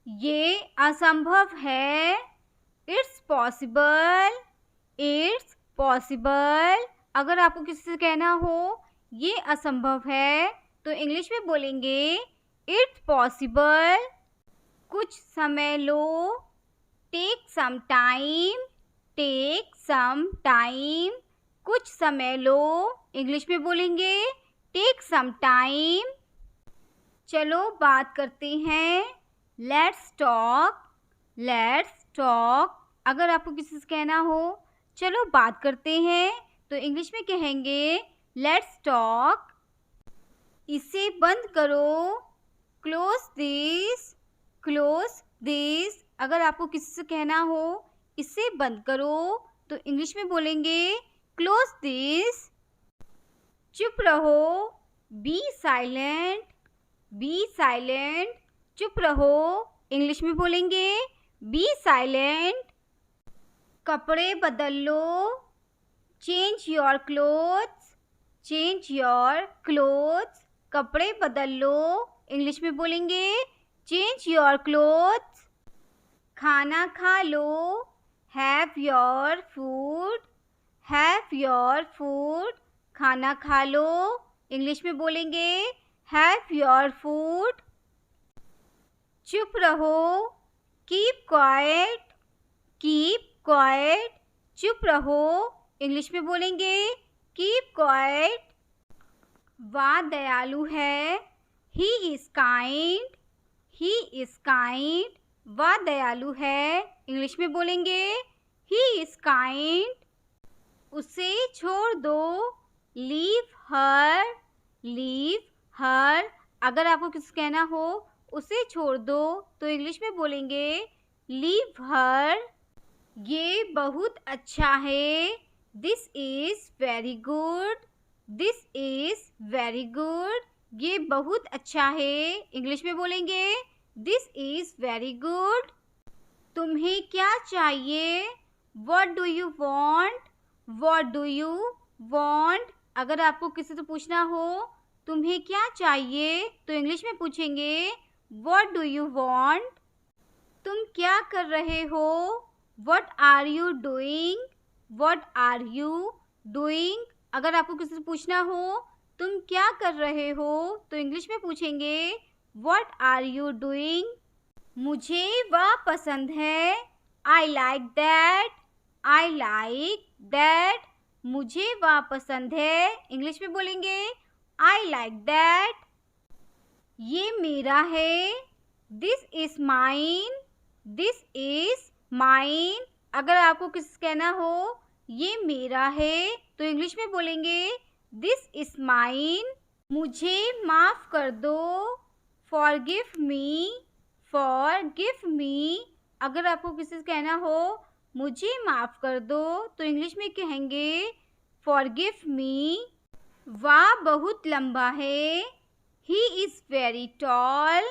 ये असंभव है। It's possible. It's possible. अगर आपको किसी से कहना हो ये असंभव है तो इंग्लिश में बोलेंगे इट्स पॉसिबल। कुछ समय लो। Take some time. Take some time. कुछ समय लो। इंग्लिश में बोलेंगे टेक सम टाइम। चलो बात करते हैं। Let's talk. Let's talk. अगर आपको किसी से कहना हो चलो बात करते हैं तो इंग्लिश में कहेंगे लेट्स टॉक। इसे बंद करो। Close this. Close this. अगर आपको किसी से कहना हो इसे बंद करो तो इंग्लिश में बोलेंगे क्लोज दिस। चुप रहो। Be silent. Be silent. चुप रहो। इंग्लिश में बोलेंगे बी साइलेंट। कपड़े बदल लो, change your clothes, change your clothes. कपड़े बदल लो, इंग्लिश में बोलेंगे चेंज योर क्लोथ्स। खाना खा लो, have your food, have your food. खाना खा लो, इंग्लिश में बोलेंगे हैव योर फूड। चुप रहो, कीप क्वाइट, कीप क्वाइट। चुप रहो, इंग्लिश में बोलेंगे कीप क्वाइट। वह दयालु है, he is kind, he is kind. वह दयालु है, इंग्लिश में बोलेंगे ही इज काइंड। उसे छोड़ दो, लीव हर, लीव हर। अगर आपको किसी कहना हो उसे छोड़ दो तो इंग्लिश में बोलेंगे लीव हर। ये बहुत अच्छा है, this is very good, this is very good. ये बहुत अच्छा है, इंग्लिश में बोलेंगे दिस इज वेरी गुड। तुम्हें क्या चाहिए, what do you want, what do you want. अगर आपको किसी से पूछना हो तुम्हें क्या चाहिए तो इंग्लिश में पूछेंगे व्हाट डू यू वांट। तुम क्या कर रहे हो, what are you doing, what are you doing. अगर आपको किसी से पूछना हो तुम क्या कर रहे हो तो इंग्लिश में पूछेंगे व्हाट आर यू डूइंग। मुझे वह पसंद है, I like that, I like that. मुझे वह पसंद है, इंग्लिश में बोलेंगे आई लाइक दैट। ये मेरा है, this is mine, this is mine. अगर आपको किसी से कहना हो ये मेरा है तो इंग्लिश में बोलेंगे दिस इज माइन। मुझे माफ़ कर दो, फॉरगिव मी, फॉरगिव मी। अगर आपको किसी से कहना हो मुझे माफ़ कर दो तो इंग्लिश में कहेंगे फॉरगिव मी। वह बहुत लंबा है, he is very tall,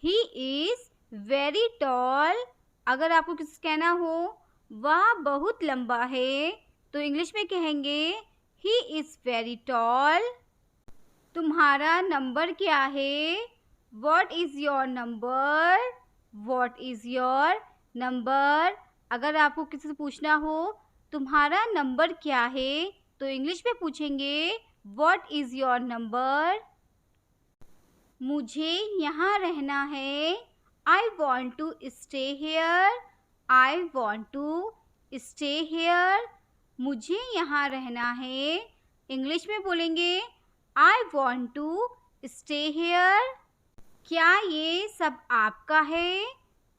he is very tall. अगर आपको किसी से कहना हो वह बहुत लंबा है तो इंग्लिश में कहेंगे ही इज़ वेरी टॉल। तुम्हारा नंबर क्या है, what is your number, what is your number. अगर आपको किसी से पूछना हो तुम्हारा नंबर क्या है तो इंग्लिश में पूछेंगे व्हाट इज़ योर नंबर। मुझे यहाँ रहना है, I want to stay here, I want to stay here. मुझे यहाँ रहना है, इंग्लिश में बोलेंगे I want to stay here. क्या ये सब आपका है,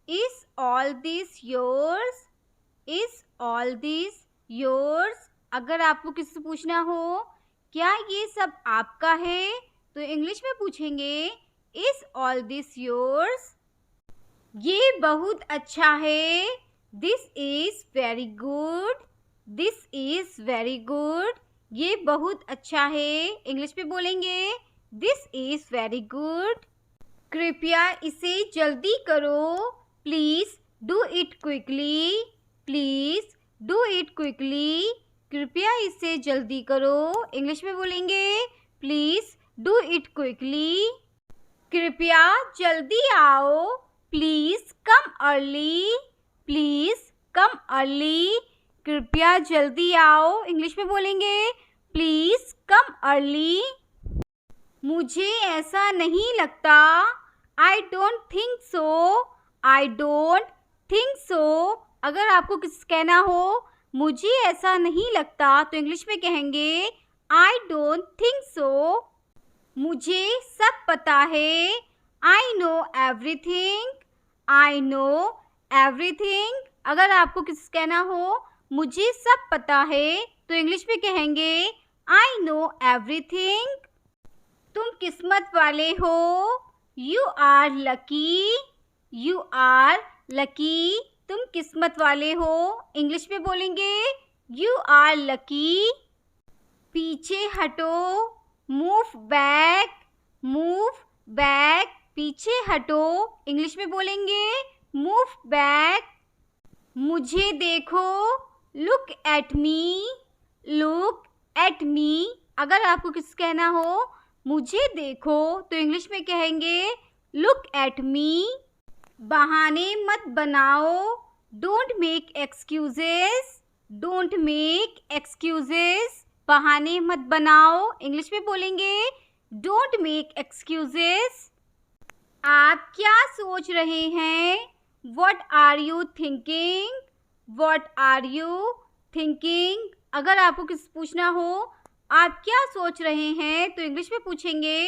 is all this yours, is all this yours. अगर आपको किसी से पूछना हो क्या ये सब आपका है तो इंग्लिश में पूछेंगे इज़ ऑल दिस योर्स। ये बहुत अच्छा है, this is very good, this is very good. ये बहुत अच्छा है, इंग्लिश में बोलेंगे दिस इज़ वेरी गुड। कृपया इसे जल्दी करो, please do it quickly, please do it quickly. कृपया इसे जल्दी करो, इंग्लिश में बोलेंगे प्लीज़ डू इट क्विकली। कृपया जल्दी आओ, please come early, please come early. कृपया जल्दी आओ, इंग्लिश में बोलेंगे प्लीज़ कम अर्ली। मुझे ऐसा नहीं लगता, I don't think so, I don't think so. अगर आपको किसी कहना हो मुझे ऐसा नहीं लगता तो इंग्लिश में कहेंगे आई डोंट थिंक सो। मुझे सब पता है, I know everything, I know everything. अगर आपको किसी से कहना हो मुझे सब पता है तो इंग्लिश में कहेंगे आई नो एवरीथिंग। तुम किस्मत वाले हो, you are lucky, you are lucky. तुम किस्मत वाले हो, इंग्लिश में बोलेंगे यू आर लकी। पीछे हटो, मूव बैक, मूव बैक। पीछे हटो, इंग्लिश में बोलेंगे मूव बैक। मुझे देखो, look at me, look at मी। अगर आपको किस कहना हो मुझे देखो तो इंग्लिश में कहेंगे लुक एट मी। बहाने मत बनाओ, don't make excuses, don't make excuses. बहाने मत बनाओ, इंग्लिश में बोलेंगे डोंट मेक एक्सक्यूजेस। आप क्या सोच रहे हैं? What are you thinking? What are you thinking? अगर आपको किस पूछना हो आप क्या सोच रहे हैं तो इंग्लिश में पूछेंगे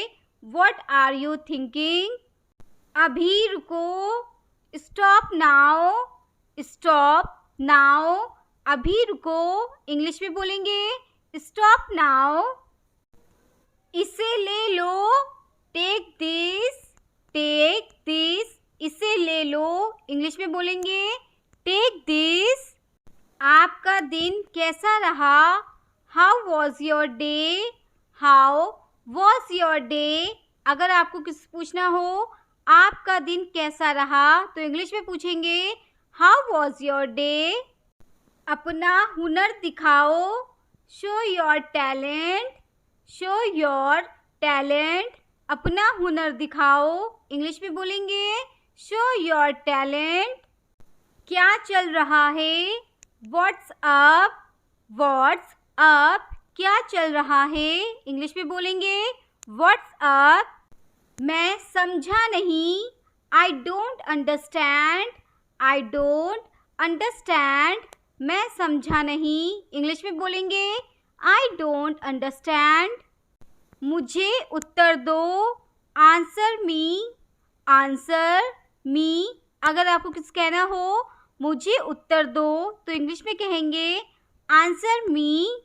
What are you thinking? अभी रुको, Stop now, Stop now। अभी रुको, इंग्लिश में बोलेंगे Stop now। इसे ले लो, Take this, Take this। इसे ले लो, इंग्लिश में बोलेंगे टेक दिस। आपका दिन कैसा रहा? How was your day, how was your day. अगर आपको किस पूछना हो आपका दिन कैसा रहा तो इंग्लिश में पूछेंगे हाउ वॉज योर डे। अपना हुनर दिखाओ, show your talent, show your talent. अपना हुनर दिखाओ, इंग्लिश में बोलेंगे शो योर टैलेंट। क्या चल रहा है? What's up, what's up. क्या चल रहा है? इंग्लिश में बोलेंगे व्हाट्स अप। मैं समझा नहीं, आई don't understand, I don't understand. मैं समझा नहीं, इंग्लिश में बोलेंगे आई डोंट अंडरस्टैंड। मुझे उत्तर दो, आंसर मी, आंसर मी। अगर आपको किस कहना हो मुझे उत्तर दो तो इंग्लिश में कहेंगे आंसर मी।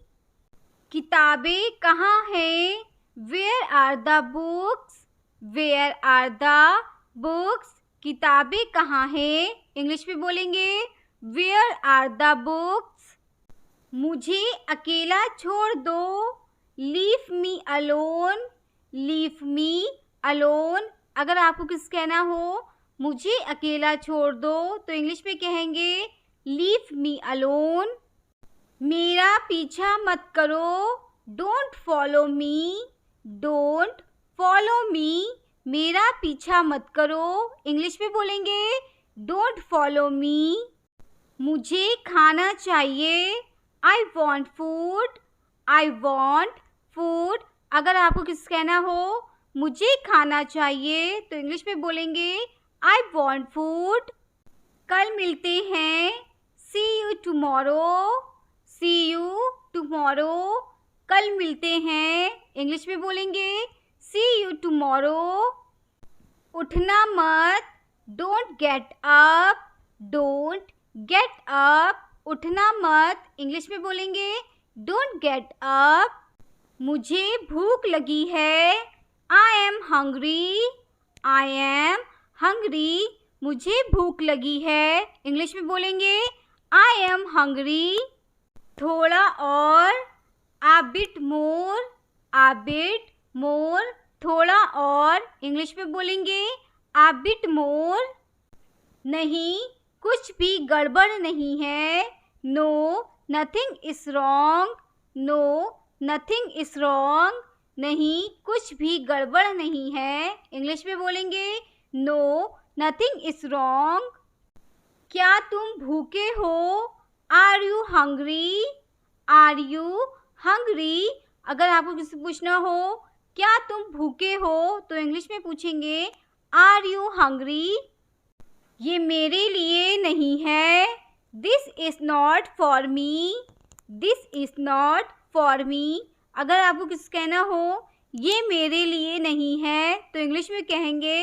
किताबें कहाँ हैं? Where are the books, where are the books. किताबें कहाँ हैं? इंग्लिश में बोलेंगे वेयर आर द बुक्स। मुझे अकेला छोड़ दो, leave me alone, leave me alone. अगर आपको किस कहना हो मुझे अकेला छोड़ दो तो इंग्लिश में कहेंगे लीव मी अलोन। मेरा पीछा मत करो, don't follow me, don't follow मी। मेरा पीछा मत करो, इंग्लिश में बोलेंगे डोंट फॉलो मी। मुझे खाना चाहिए, I want food, I want food. अगर आपको किस कहना हो मुझे खाना चाहिए तो इंग्लिश में बोलेंगे आई वॉन्ट फूड। कल मिलते हैं, see you tomorrow, see you tomorrow. कल मिलते हैं, इंग्लिश में बोलेंगे सी यू टुमारो। उठना मत, don't get up, don't get up. उठना मत, इंग्लिश में बोलेंगे डोंट गेट अप। मुझे भूख लगी है, I am hungry, I am hungry. मुझे भूख लगी है, इंग्लिश में बोलेंगे आई एम हंग्री। थोड़ा और, आ बिट मोर, आ बिट मोर। थोड़ा और, इंग्लिश में बोलेंगे आ बिट मोर। नहीं, कुछ भी गड़बड़ नहीं है, no nothing is wrong, no nothing is wrong. नहीं, कुछ भी गड़बड़ नहीं है, इंग्लिश में बोलेंगे नो नथिंग इज रॉन्ग। क्या तुम भूखे हो? Are you hungry, are you hungry. अगर आपको किसी पूछना हो क्या तुम भूखे हो तो इंग्लिश में पूछेंगे आर यू हंग्री। ये मेरे लिए नहीं है, this is not for me, this is not for मी। अगर आपको किस कहना हो ये मेरे लिए नहीं है तो इंग्लिश में कहेंगे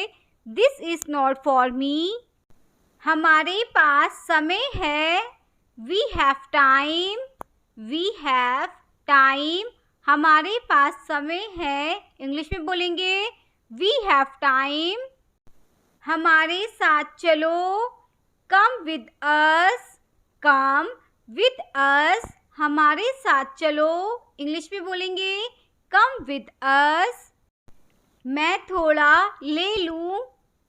this is not for me. हमारे पास समय है, we have time, we have time. हमारे पास समय है, इंग्लिश में बोलेंगे वी हैव टाइम। हमारे साथ चलो, come with us, come with us. हमारे साथ चलो, इंग्लिश में बोलेंगे कम विद अस। मैं थोड़ा ले लूँ.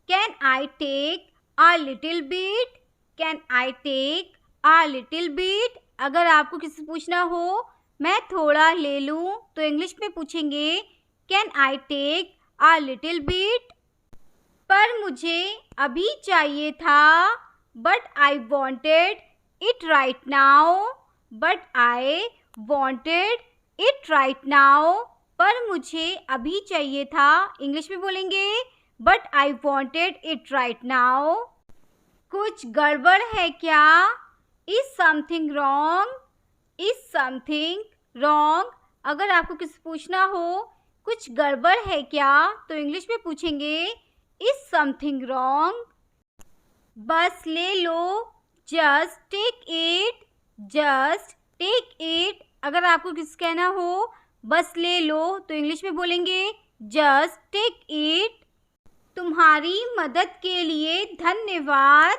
Can I take a little bit. Can I take a little bit. अगर आपको किसी से पूछना हो मैं थोड़ा ले लूँ तो इंग्लिश में पूछेंगे can I take a little bit. पर मुझे अभी चाहिए था. But I wanted it right now. But I wanted it right now. पर मुझे अभी चाहिए था. इंग्लिश में बोलेंगे but I wanted it right now. कुछ गड़बड़ है क्या. Is something wrong. Is something wrong. अगर आपको किसी पूछना हो कुछ गड़बड़ है क्या तो इंग्लिश में पूछेंगे इज समथिंग रॉन्ग. बस ले लो. Just take it. Just take it. अगर आपको किसी कहना हो बस ले लो तो इंग्लिश में बोलेंगे जस्ट टेक इट. तुम्हारी मदद के लिए धन्यवाद.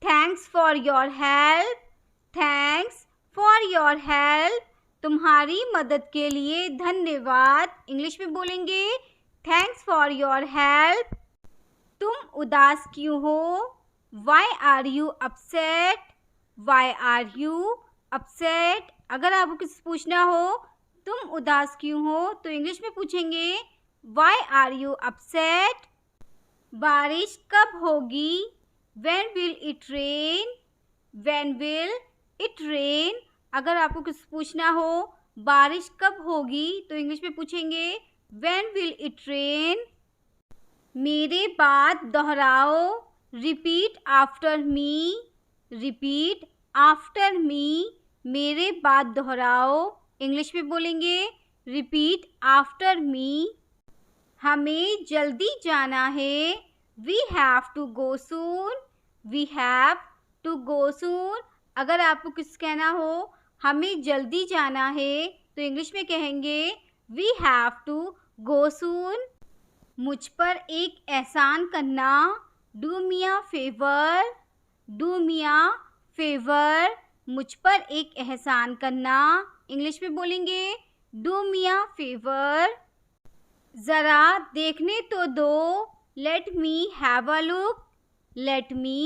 Thanks for your help. Thanks for your help. तुम्हारी मदद के लिए धन्यवाद. इंग्लिश में बोलेंगे थैंक्स फॉर योर हेल्प. तुम उदास क्यों हो. Why are you upset. Why are you upset. अगर आपको किसी पूछना हो तुम उदास क्यों हो तो इंग्लिश में पूछेंगे वाई आर यू अपसेट. बारिश कब होगी. When will it rain. When will it rain. अगर आपको कुछ पूछना हो बारिश कब होगी तो इंग्लिश में पूछेंगे When will it rain. मेरे बात दोहराओ. Repeat after me. Repeat after me. मेरे बात दोहराओ. इंग्लिश में बोलेंगे Repeat after me. हमें जल्दी जाना है. We have to go soon. We have to go soon. अगर आपको कुछ कहना हो हमें जल्दी जाना है तो इंग्लिश में कहेंगे We have to go soon. मुझ पर एक एहसान करना. Do me a favor. Do me a favor. मुझ पर एक एहसान करना. इंग्लिश में बोलेंगे Do me a favor. ज़रा देखने तो दो. Let me have a look. Let me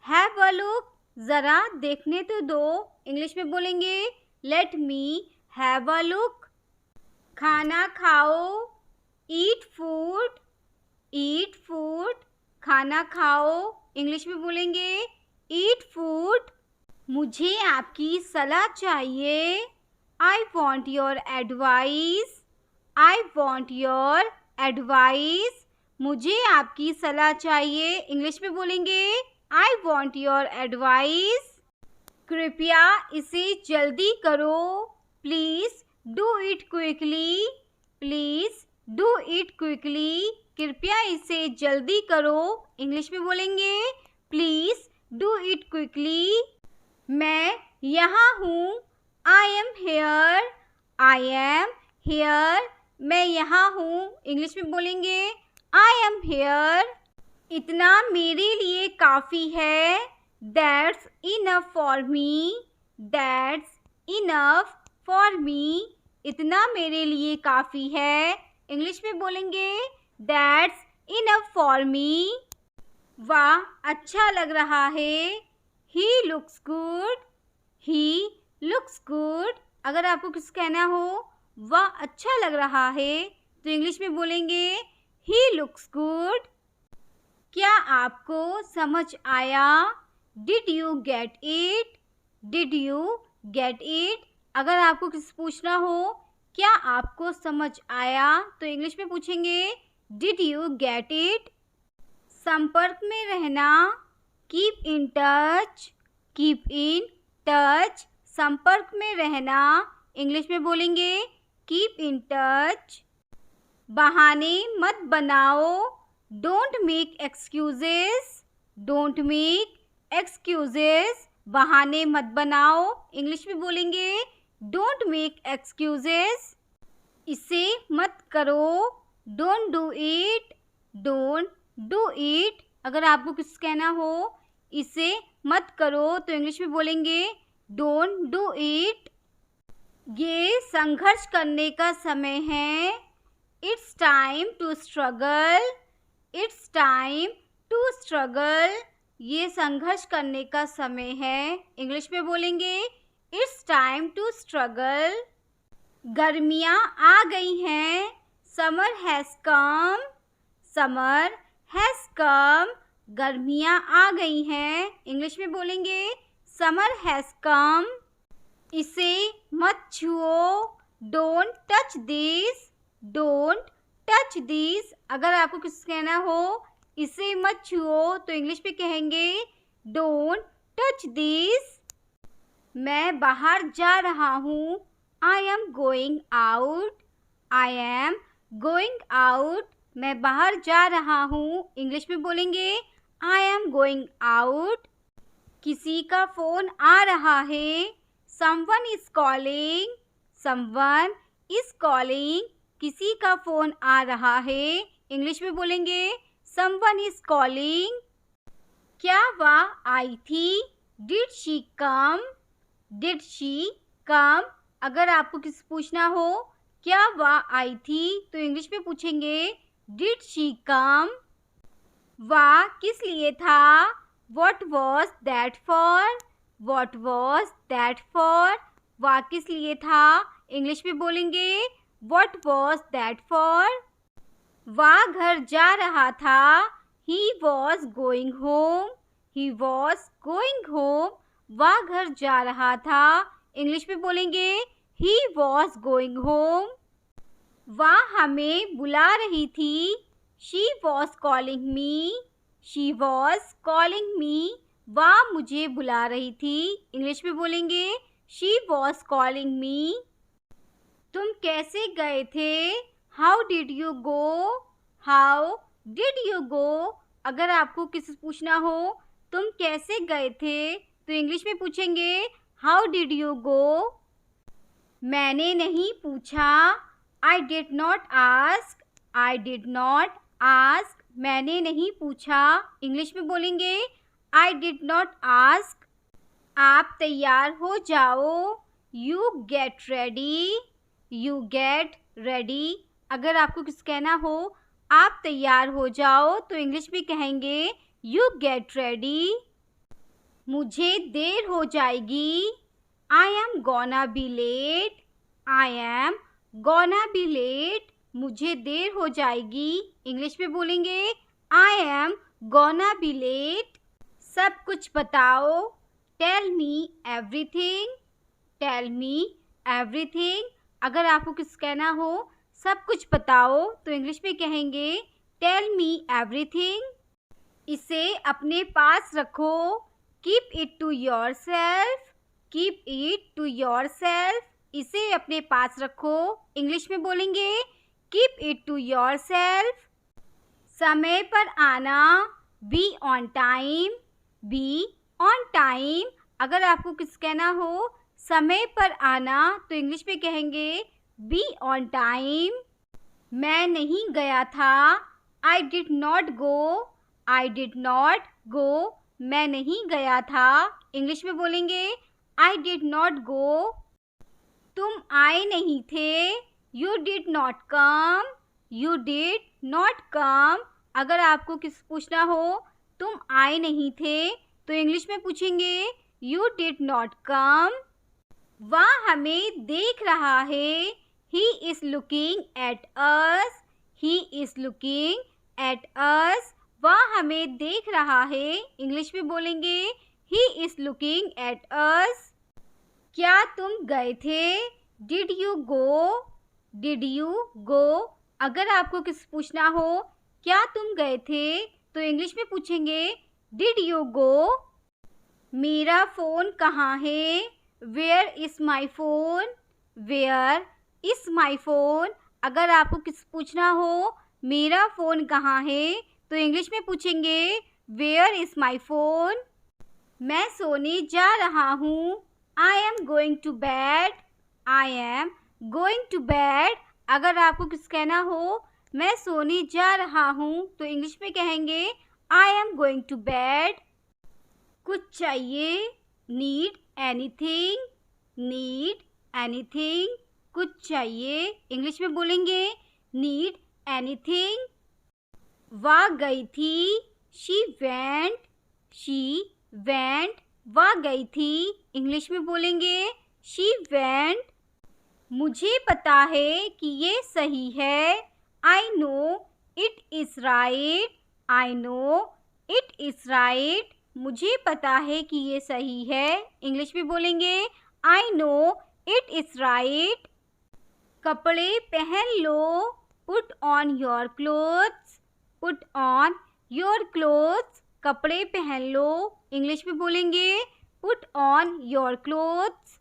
have a look. ज़रा देखने तो दो. इंग्लिश में बोलेंगे Let me have a look. खाना खाओ. Eat food. Eat food. खाना खाओ. इंग्लिश में बोलेंगे Eat food. मुझे आपकी सलाह चाहिए. I want your advice. I want your advice. मुझे आपकी सलाह चाहिए. इंग्लिश में बोलेंगे I want your advice. कृपया इसे जल्दी करो. Please do it quickly. Please do it quickly. कृपया इसे जल्दी करो. इंग्लिश में बोलेंगे Please do it quickly. मैं यहाँ हूँ. I am here. I am here. मैं यहाँ हूँ. इंग्लिश में बोलेंगे I am here. इतना मेरे लिए काफ़ी है. That's enough for me. That's enough for me. इतना मेरे लिए काफ़ी है. इंग्लिश में बोलेंगे That's enough for me. वाह अच्छा लग रहा है. He looks good. He looks good. अगर आपको कुछ कहना हो वाह अच्छा लग रहा है तो इंग्लिश में बोलेंगे He looks good. क्या आपको समझ आया. Did you get it. Did you get it. अगर आपको किसी पूछना हो क्या आपको समझ आया तो इंग्लिश में पूछेंगे Did you get it. संपर्क में रहना. Keep in touch. Keep in touch. संपर्क में रहना. इंग्लिश में बोलेंगे Keep in touch. बहाने मत बनाओ. Don't make excuses. Don't make excuses. बहाने मत बनाओ. इंग्लिश में बोलेंगे Don't make excuses. इसे मत करो. Don't do it. Don't do it. अगर आपको कुछ कहना हो इसे मत करो तो इंग्लिश में बोलेंगे Don't do it. ये संघर्ष करने का समय है. It's time to struggle, it's time to struggle, ये संघर्ष करने का समय है। इंग्लिश में बोलेंगे इट्स टाइम टू स्ट्रगल। गर्मियाँ आ गई हैं, summer has come, summer has come, गर्मियाँ आ गई हैं। इंग्लिश में बोलेंगे समर हैज़ कम। इसे मत छुओ, don't touch this, don't touch this, अगर आपको कुछ कहना हो इसे मत छुओ तो इंग्लिश में कहेंगे डोंट टच दिस। मैं बाहर जा रहा हूँ, I am going out, I am going out, मैं बाहर जा रहा हूँ। इंग्लिश में बोलेंगे आई एम गोइंग आउट। किसी का फ़ोन आ रहा है, someone is calling, someone is calling, किसी का फ़ोन आ रहा है। इंग्लिश में बोलेंगे समवन इज़ कॉलिंग। क्या वह आई थी, did she come, did she come, अगर आपको किसी पूछना हो क्या वह आई थी तो इंग्लिश में पूछेंगे डिड शी कम। वह किस लिए था, what was that for, what was that for, वह किस लिए था। इंग्लिश में बोलेंगे व्हाट वॉज दैट फॉर। वह घर जा रहा था, he was going home, he was going home, वह घर जा रहा था। इंग्लिश में बोलेंगे ही वॉज गोइंग होम। वह हमें बुला रही थी, she was calling me, she was calling me, वह मुझे बुला रही थी। इंग्लिश में बोलेंगे शी वॉज कॉलिंग मी। तुम कैसे गए थे, how did you go, how did you गो, अगर आपको किसी से पूछना हो तुम कैसे गए थे तो इंग्लिश में पूछेंगे हाउ डिड यू गो। मैंने नहीं पूछा, आई did not ask, I did not ask, मैंने नहीं पूछा। इंग्लिश में बोलेंगे आई डिड नॉट आस्क। आप तैयार हो जाओ, you get ready, you get ready, अगर आपको कुछ कहना हो आप तैयार हो जाओ तो इंग्लिश में कहेंगे यू गेट रेडी। मुझे देर हो जाएगी, I am gonna be late, I am gonna be late, मुझे देर हो जाएगी। इंग्लिश में बोलेंगे I am gonna be late. सब कुछ बताओ, tell me everything, tell me everything, अगर आपको कुछ कहना हो सब कुछ बताओ तो इंग्लिश में कहेंगे टेल मी एवरीथिंग। इसे अपने पास रखो, keep it to yourself, keep it to yourself, इसे अपने पास रखो। इंग्लिश में बोलेंगे keep it to yourself. समय पर आना, be on time, be on time, अगर आपको कुछ कहना हो समय पर आना तो इंग्लिश में कहेंगे बी ऑन टाइम। मैं नहीं गया था, I did not go, I did not go, मैं नहीं गया था। इंग्लिश में बोलेंगे आई डिड नॉट गो। तुम आए नहीं थे, you did not come, you did not कम, अगर आपको किस पूछना हो तुम आए नहीं थे तो इंग्लिश में पूछेंगे यू डिड नॉट कम। वह हमें देख रहा है, he is looking at us, he is looking at us, वह हमें देख रहा है। इंग्लिश में बोलेंगे he is looking at us. क्या तुम गए थे, did you go, did you गो, अगर आपको किस पूछना हो क्या तुम गए थे तो इंग्लिश में पूछेंगे डिड यू गो। मेरा फ़ोन कहाँ है, where is my phone, where is my phone, अगर आपको किस पूछना हो मेरा फ़ोन कहाँ है तो इंग्लिश में पूछेंगे वेयर इज़ माई फ़ोन। मैं सोने जा रहा हूँ, I am going to bed, I am going to bed, अगर आपको किस कहना हो मैं सोने जा रहा हूँ तो इंग्लिश में कहेंगे I am going to bed. कुछ चाहिए, नीड एनीथिंग, नीड एनीथिंग, कुछ चाहिए। इंग्लिश में बोलेंगे नीड एनीथिंग। वह गई थी, शी वेंट, शी वेंट, वह गई थी, इंग्लिश में बोलेंगे शी वेंट। मुझे पता है कि ये सही है, I know it is right, I know it is right, मुझे पता है कि ये सही है, इंग्लिश में बोलेंगे I know it is right. कपड़े पहन लो, put on your clothes, put on your clothes, कपड़े पहन लो, इंग्लिश में बोलेंगे पुट ऑन योर क्लोथ्स।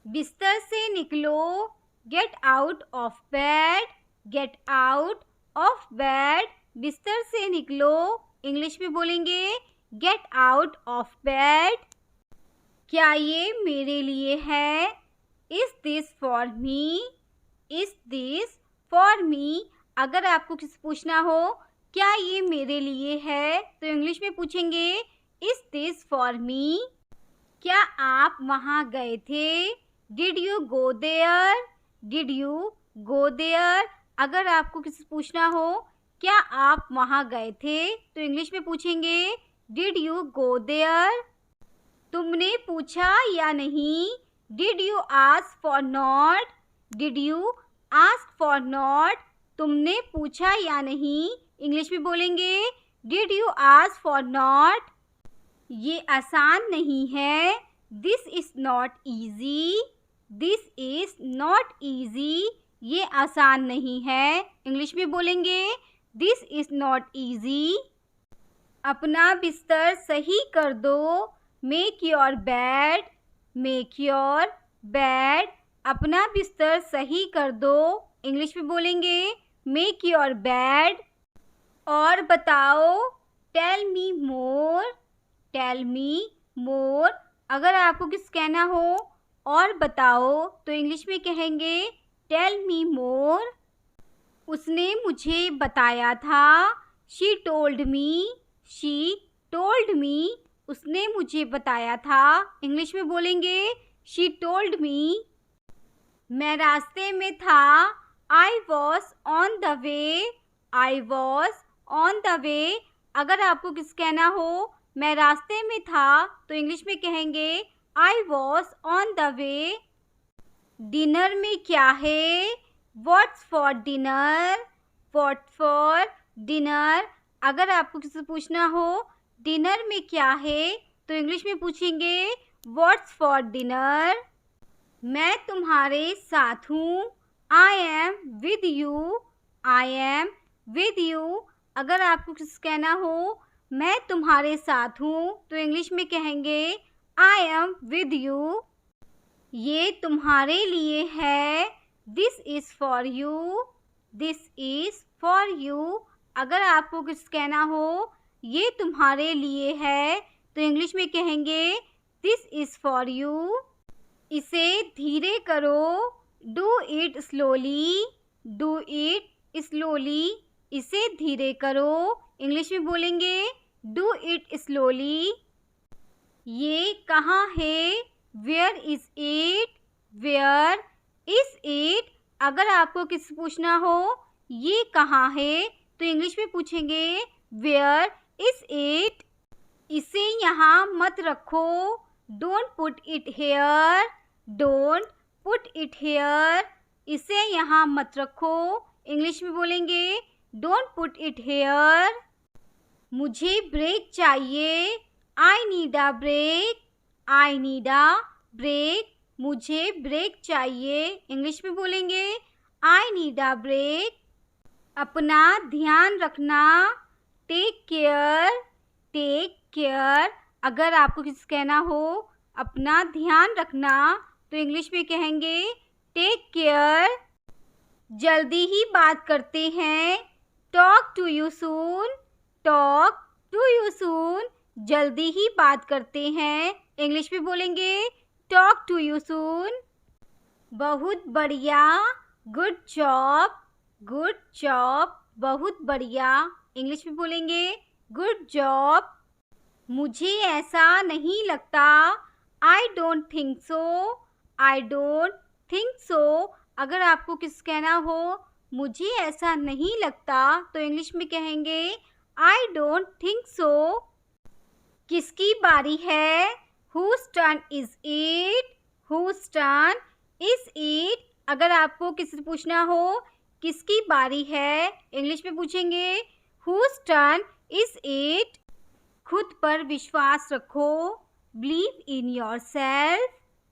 बिस्तर से निकलो, get out of bed, get out of bed, बिस्तर से निकलो, इंग्लिश में बोलेंगे गेट आउट ऑफ बेड। क्या ये मेरे लिए है, is this for me, is this for me, अगर आपको किसी पूछना हो क्या ये मेरे लिए है तो इंग्लिश में पूछेंगे इज दिस फॉर मी। क्या आप वहाँ गए थे, did you go there, did you go there, अगर आपको किसी पूछना हो क्या आप वहाँ गए थे तो इंग्लिश में पूछेंगे डिड यू गो देयर। तुमने पूछा या नहीं, did you ask for not, did you ask for not, तुमने पूछा या नहीं, इंग्लिश में बोलेंगे did you ask for not. ये आसान नहीं है, this is not easy, this is not easy, ये आसान नहीं है, इंग्लिश में बोलेंगे दिस इज़ नॉट ईजी। अपना बिस्तर सही कर दो, make your bed, make your bed, अपना बिस्तर सही कर दो, इंग्लिश में बोलेंगे मेक योर बेड। और बताओ, टेल मी मोर, टेल मी मोर, अगर आपको किस कहना हो और बताओ तो इंग्लिश में कहेंगे टेल मी मोर। उसने मुझे बताया था, she told me, she told me, उसने मुझे बताया था, इंग्लिश में बोलेंगे शी टोल्ड मी। मैं रास्ते में था, I was on the way, I was on the way, अगर आपको किस कहना हो मैं रास्ते में था तो इंग्लिश में कहेंगे I was on the way. Dinner में क्या है, what's for dinner, what for dinner, अगर आपको किसी पूछना हो डिनर में क्या है तो इंग्लिश में पूछेंगे व्हाट्स फॉर डिनर। मैं तुम्हारे साथ हूँ, I am with you, I am with you, अगर आपको किसी कहना हो मैं तुम्हारे साथ हूँ तो इंग्लिश में कहेंगे आई एम विद यू। ये तुम्हारे लिए है, this is for you, this is for you, अगर आपको किस कहना हो ये तुम्हारे लिए है तो इंग्लिश में कहेंगे दिस इज़ फॉर यू। इसे धीरे करो, do it slowly, do it slowly, इसे धीरे करो, इंग्लिश में बोलेंगे डू इट स्लोली। ये कहाँ है, where is it, where is it, अगर आपको किसी पूछना हो ये कहाँ है तो इंग्लिश में पूछेंगे वेयर इज़ इट। इसे यहाँ मत रखो, don't put it here, don't put it here, इसे यहाँ मत रखो, इंग्लिश में बोलेंगे डोंट पुट इट हेयर। मुझे ब्रेक चाहिए, I need a break, I need a break, मुझे ब्रेक चाहिए, इंग्लिश में बोलेंगे आई नीड अ ब्रेक। अपना ध्यान रखना, टेक केयर, टेक केयर, अगर आपको किसी कहना हो अपना ध्यान रखना तो इंग्लिश में कहेंगे टेक केयर। जल्दी ही बात करते हैं, talk to you soon, talk to you soon, जल्दी ही बात करते हैं, इंग्लिश में बोलेंगे टॉक टू यू सून। बहुत बढ़िया, गुड जॉब, गुड जॉब, बहुत बढ़िया, इंग्लिश में बोलेंगे गुड जॉब। मुझे ऐसा नहीं लगता, I don't think so, I don't think so, अगर आपको किस कहना हो मुझे ऐसा नहीं लगता तो इंग्लिश में कहेंगे आई डोंट थिंक सो। किसकी बारी है? Whose turn is it? Whose turn is it? अगर आपको किसी से पूछना हो किसकी बारी है, इंग्लिश में पूछेंगे Whose turn is it? खुद पर विश्वास रखो। Believe in yourself.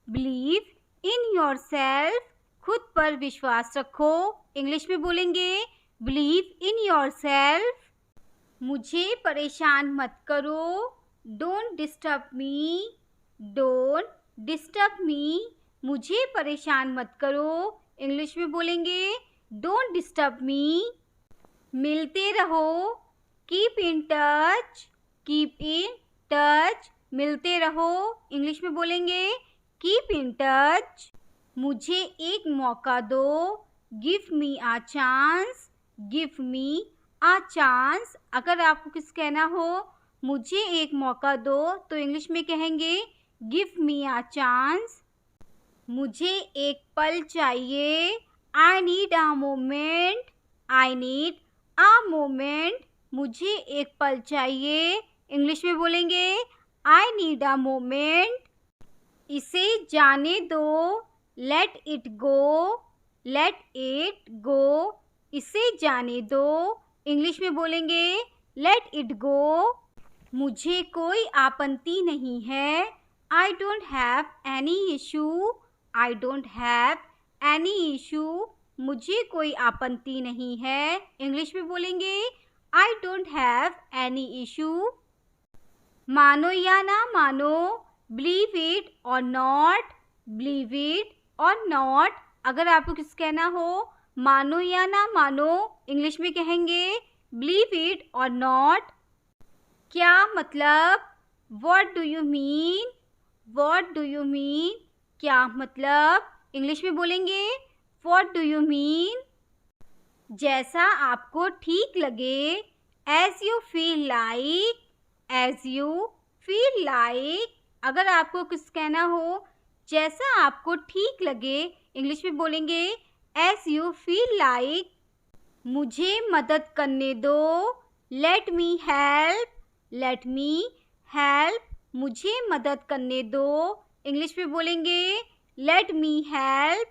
Believe in yourself. खुद पर विश्वास रखो, इंग्लिश में बोलेंगे Believe in yourself. मुझे परेशान मत करो। Don't disturb me. Don't disturb me. मुझे परेशान मत करो, इंग्लिश में बोलेंगे Don't disturb me. मिलते रहो। Keep in touch. Keep in touch. मिलते रहो, इंग्लिश में बोलेंगे Keep in touch. मुझे एक मौका दो। Give me a chance. Give me a chance. अगर आपको किस कहना हो मुझे एक मौका दो तो इंग्लिश में कहेंगे Give me a chance. मुझे एक पल चाहिए। I need a moment. I need a moment. मुझे एक पल चाहिए, इंग्लिश में बोलेंगे I need a moment. इसे जाने दो। Let it go. Let it go. इसे जाने दो, इंग्लिश में बोलेंगे Let it go. मुझे कोई आपत्ति नहीं है। I don't have any issue. I don't have any issue. मुझे कोई आपत्ति नहीं है, इंग्लिश में बोलेंगे I don't have any issue. मानो या ना मानो, believe it or not. Believe it or not. अगर आपको किस कहना हो मानो या ना मानो, इंग्लिश में कहेंगे believe it or not. क्या मतलब? What do you mean? What do you mean? क्या मतलब? इंग्लिश में बोलेंगे What do you mean? जैसा आपको ठीक लगे। As you feel like. As you feel like. अगर आपको कुछ कहना हो जैसा आपको ठीक लगे, इंग्लिश में बोलेंगे As you feel like. मुझे मदद करने दो। Let me help. Let me help. मुझे मदद करने दो, इंग्लिश में बोलेंगे Let me help.